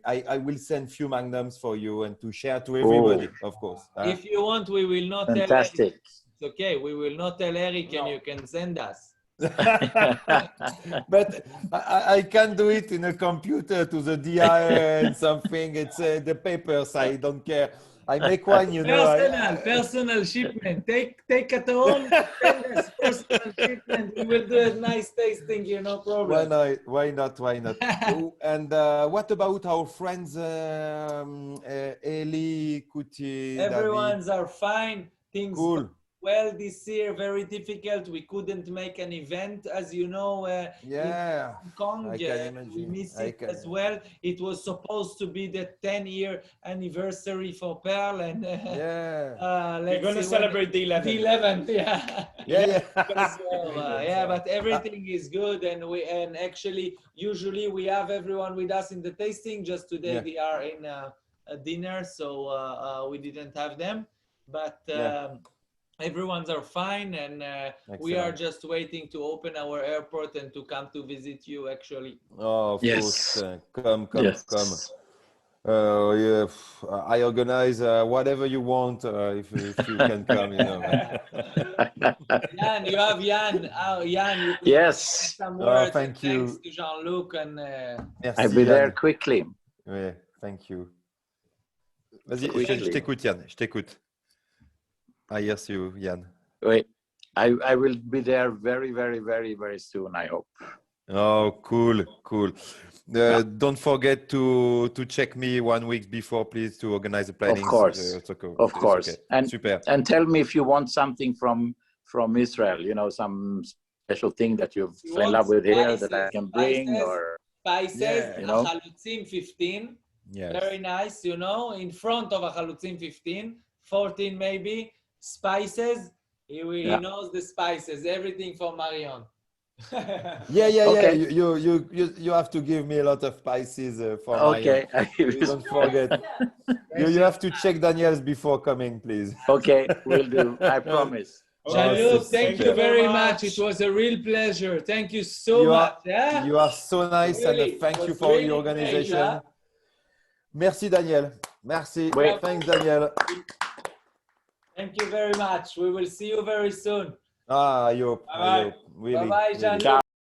I will send few magnums for you and to share to everybody, of course. If you want, we will not tell Eric. It's okay, we will not tell Eric, and you can send us. But I can do it in a computer to the DI and something. It's the papers. I don't care. I make one, you know. Personal shipment. Take at home. Personal shipment. We will do a nice tasting, no problem. Why not? And what about our friends, Eli, Kuti, Everyone's are fine. Things cool. well this year, very difficult. We couldn't make an event, as you know, in Hong Kong. I can imagine. We miss it as well. It was supposed to be the 10-year anniversary for Pearl, and we're going to celebrate the 11th. The 11th, yeah. But everything is good, and actually, usually we have everyone with us in the tasting. Just today they are in a dinner, so we didn't have them. But everyone's are fine, and we are just waiting to open our airport and to come to visit you, actually. Oh, of course. Come. I organize whatever you want if you can come, you know. Jan, you have Jan. Jan, you could say some words. Thank you. Thanks to Jean-Luc. And, Merci, I'll be there Yann. quickly. Oui, thank you. Vas-y, je t'écoute, Yann. Je t'écoute. I hear you, Yann. Wait, I will be there very, very, very, very soon, I hope. Oh, cool. Don't forget to check me 1 week before, please, to organize the planning. Of course, of course. Okay. Super. And tell me if you want something from Israel, you know, some special thing that you've fell in love with here that I can bring, or spices, you know. Chalutzim 15, Yes. very nice, you know, in front of a Chalutzim 15, 14 maybe, spices, he knows the spices, everything for Marion. Okay. You have to give me a lot of spices for okay. Don't forget. You have to check Daniel's before coming, please. Okay, will do. I promise. Jean-Luc, thank you very much. It was a real pleasure. Thank you so much. You are so nice, Really, and thank you for really the organization. great, Merci, Daniel. Merci. Wait. Thanks, Daniel. Thank you very much. We will see you very soon. I hope. Bye-bye. Really. Bye-bye, Jean-Luc. Ciao.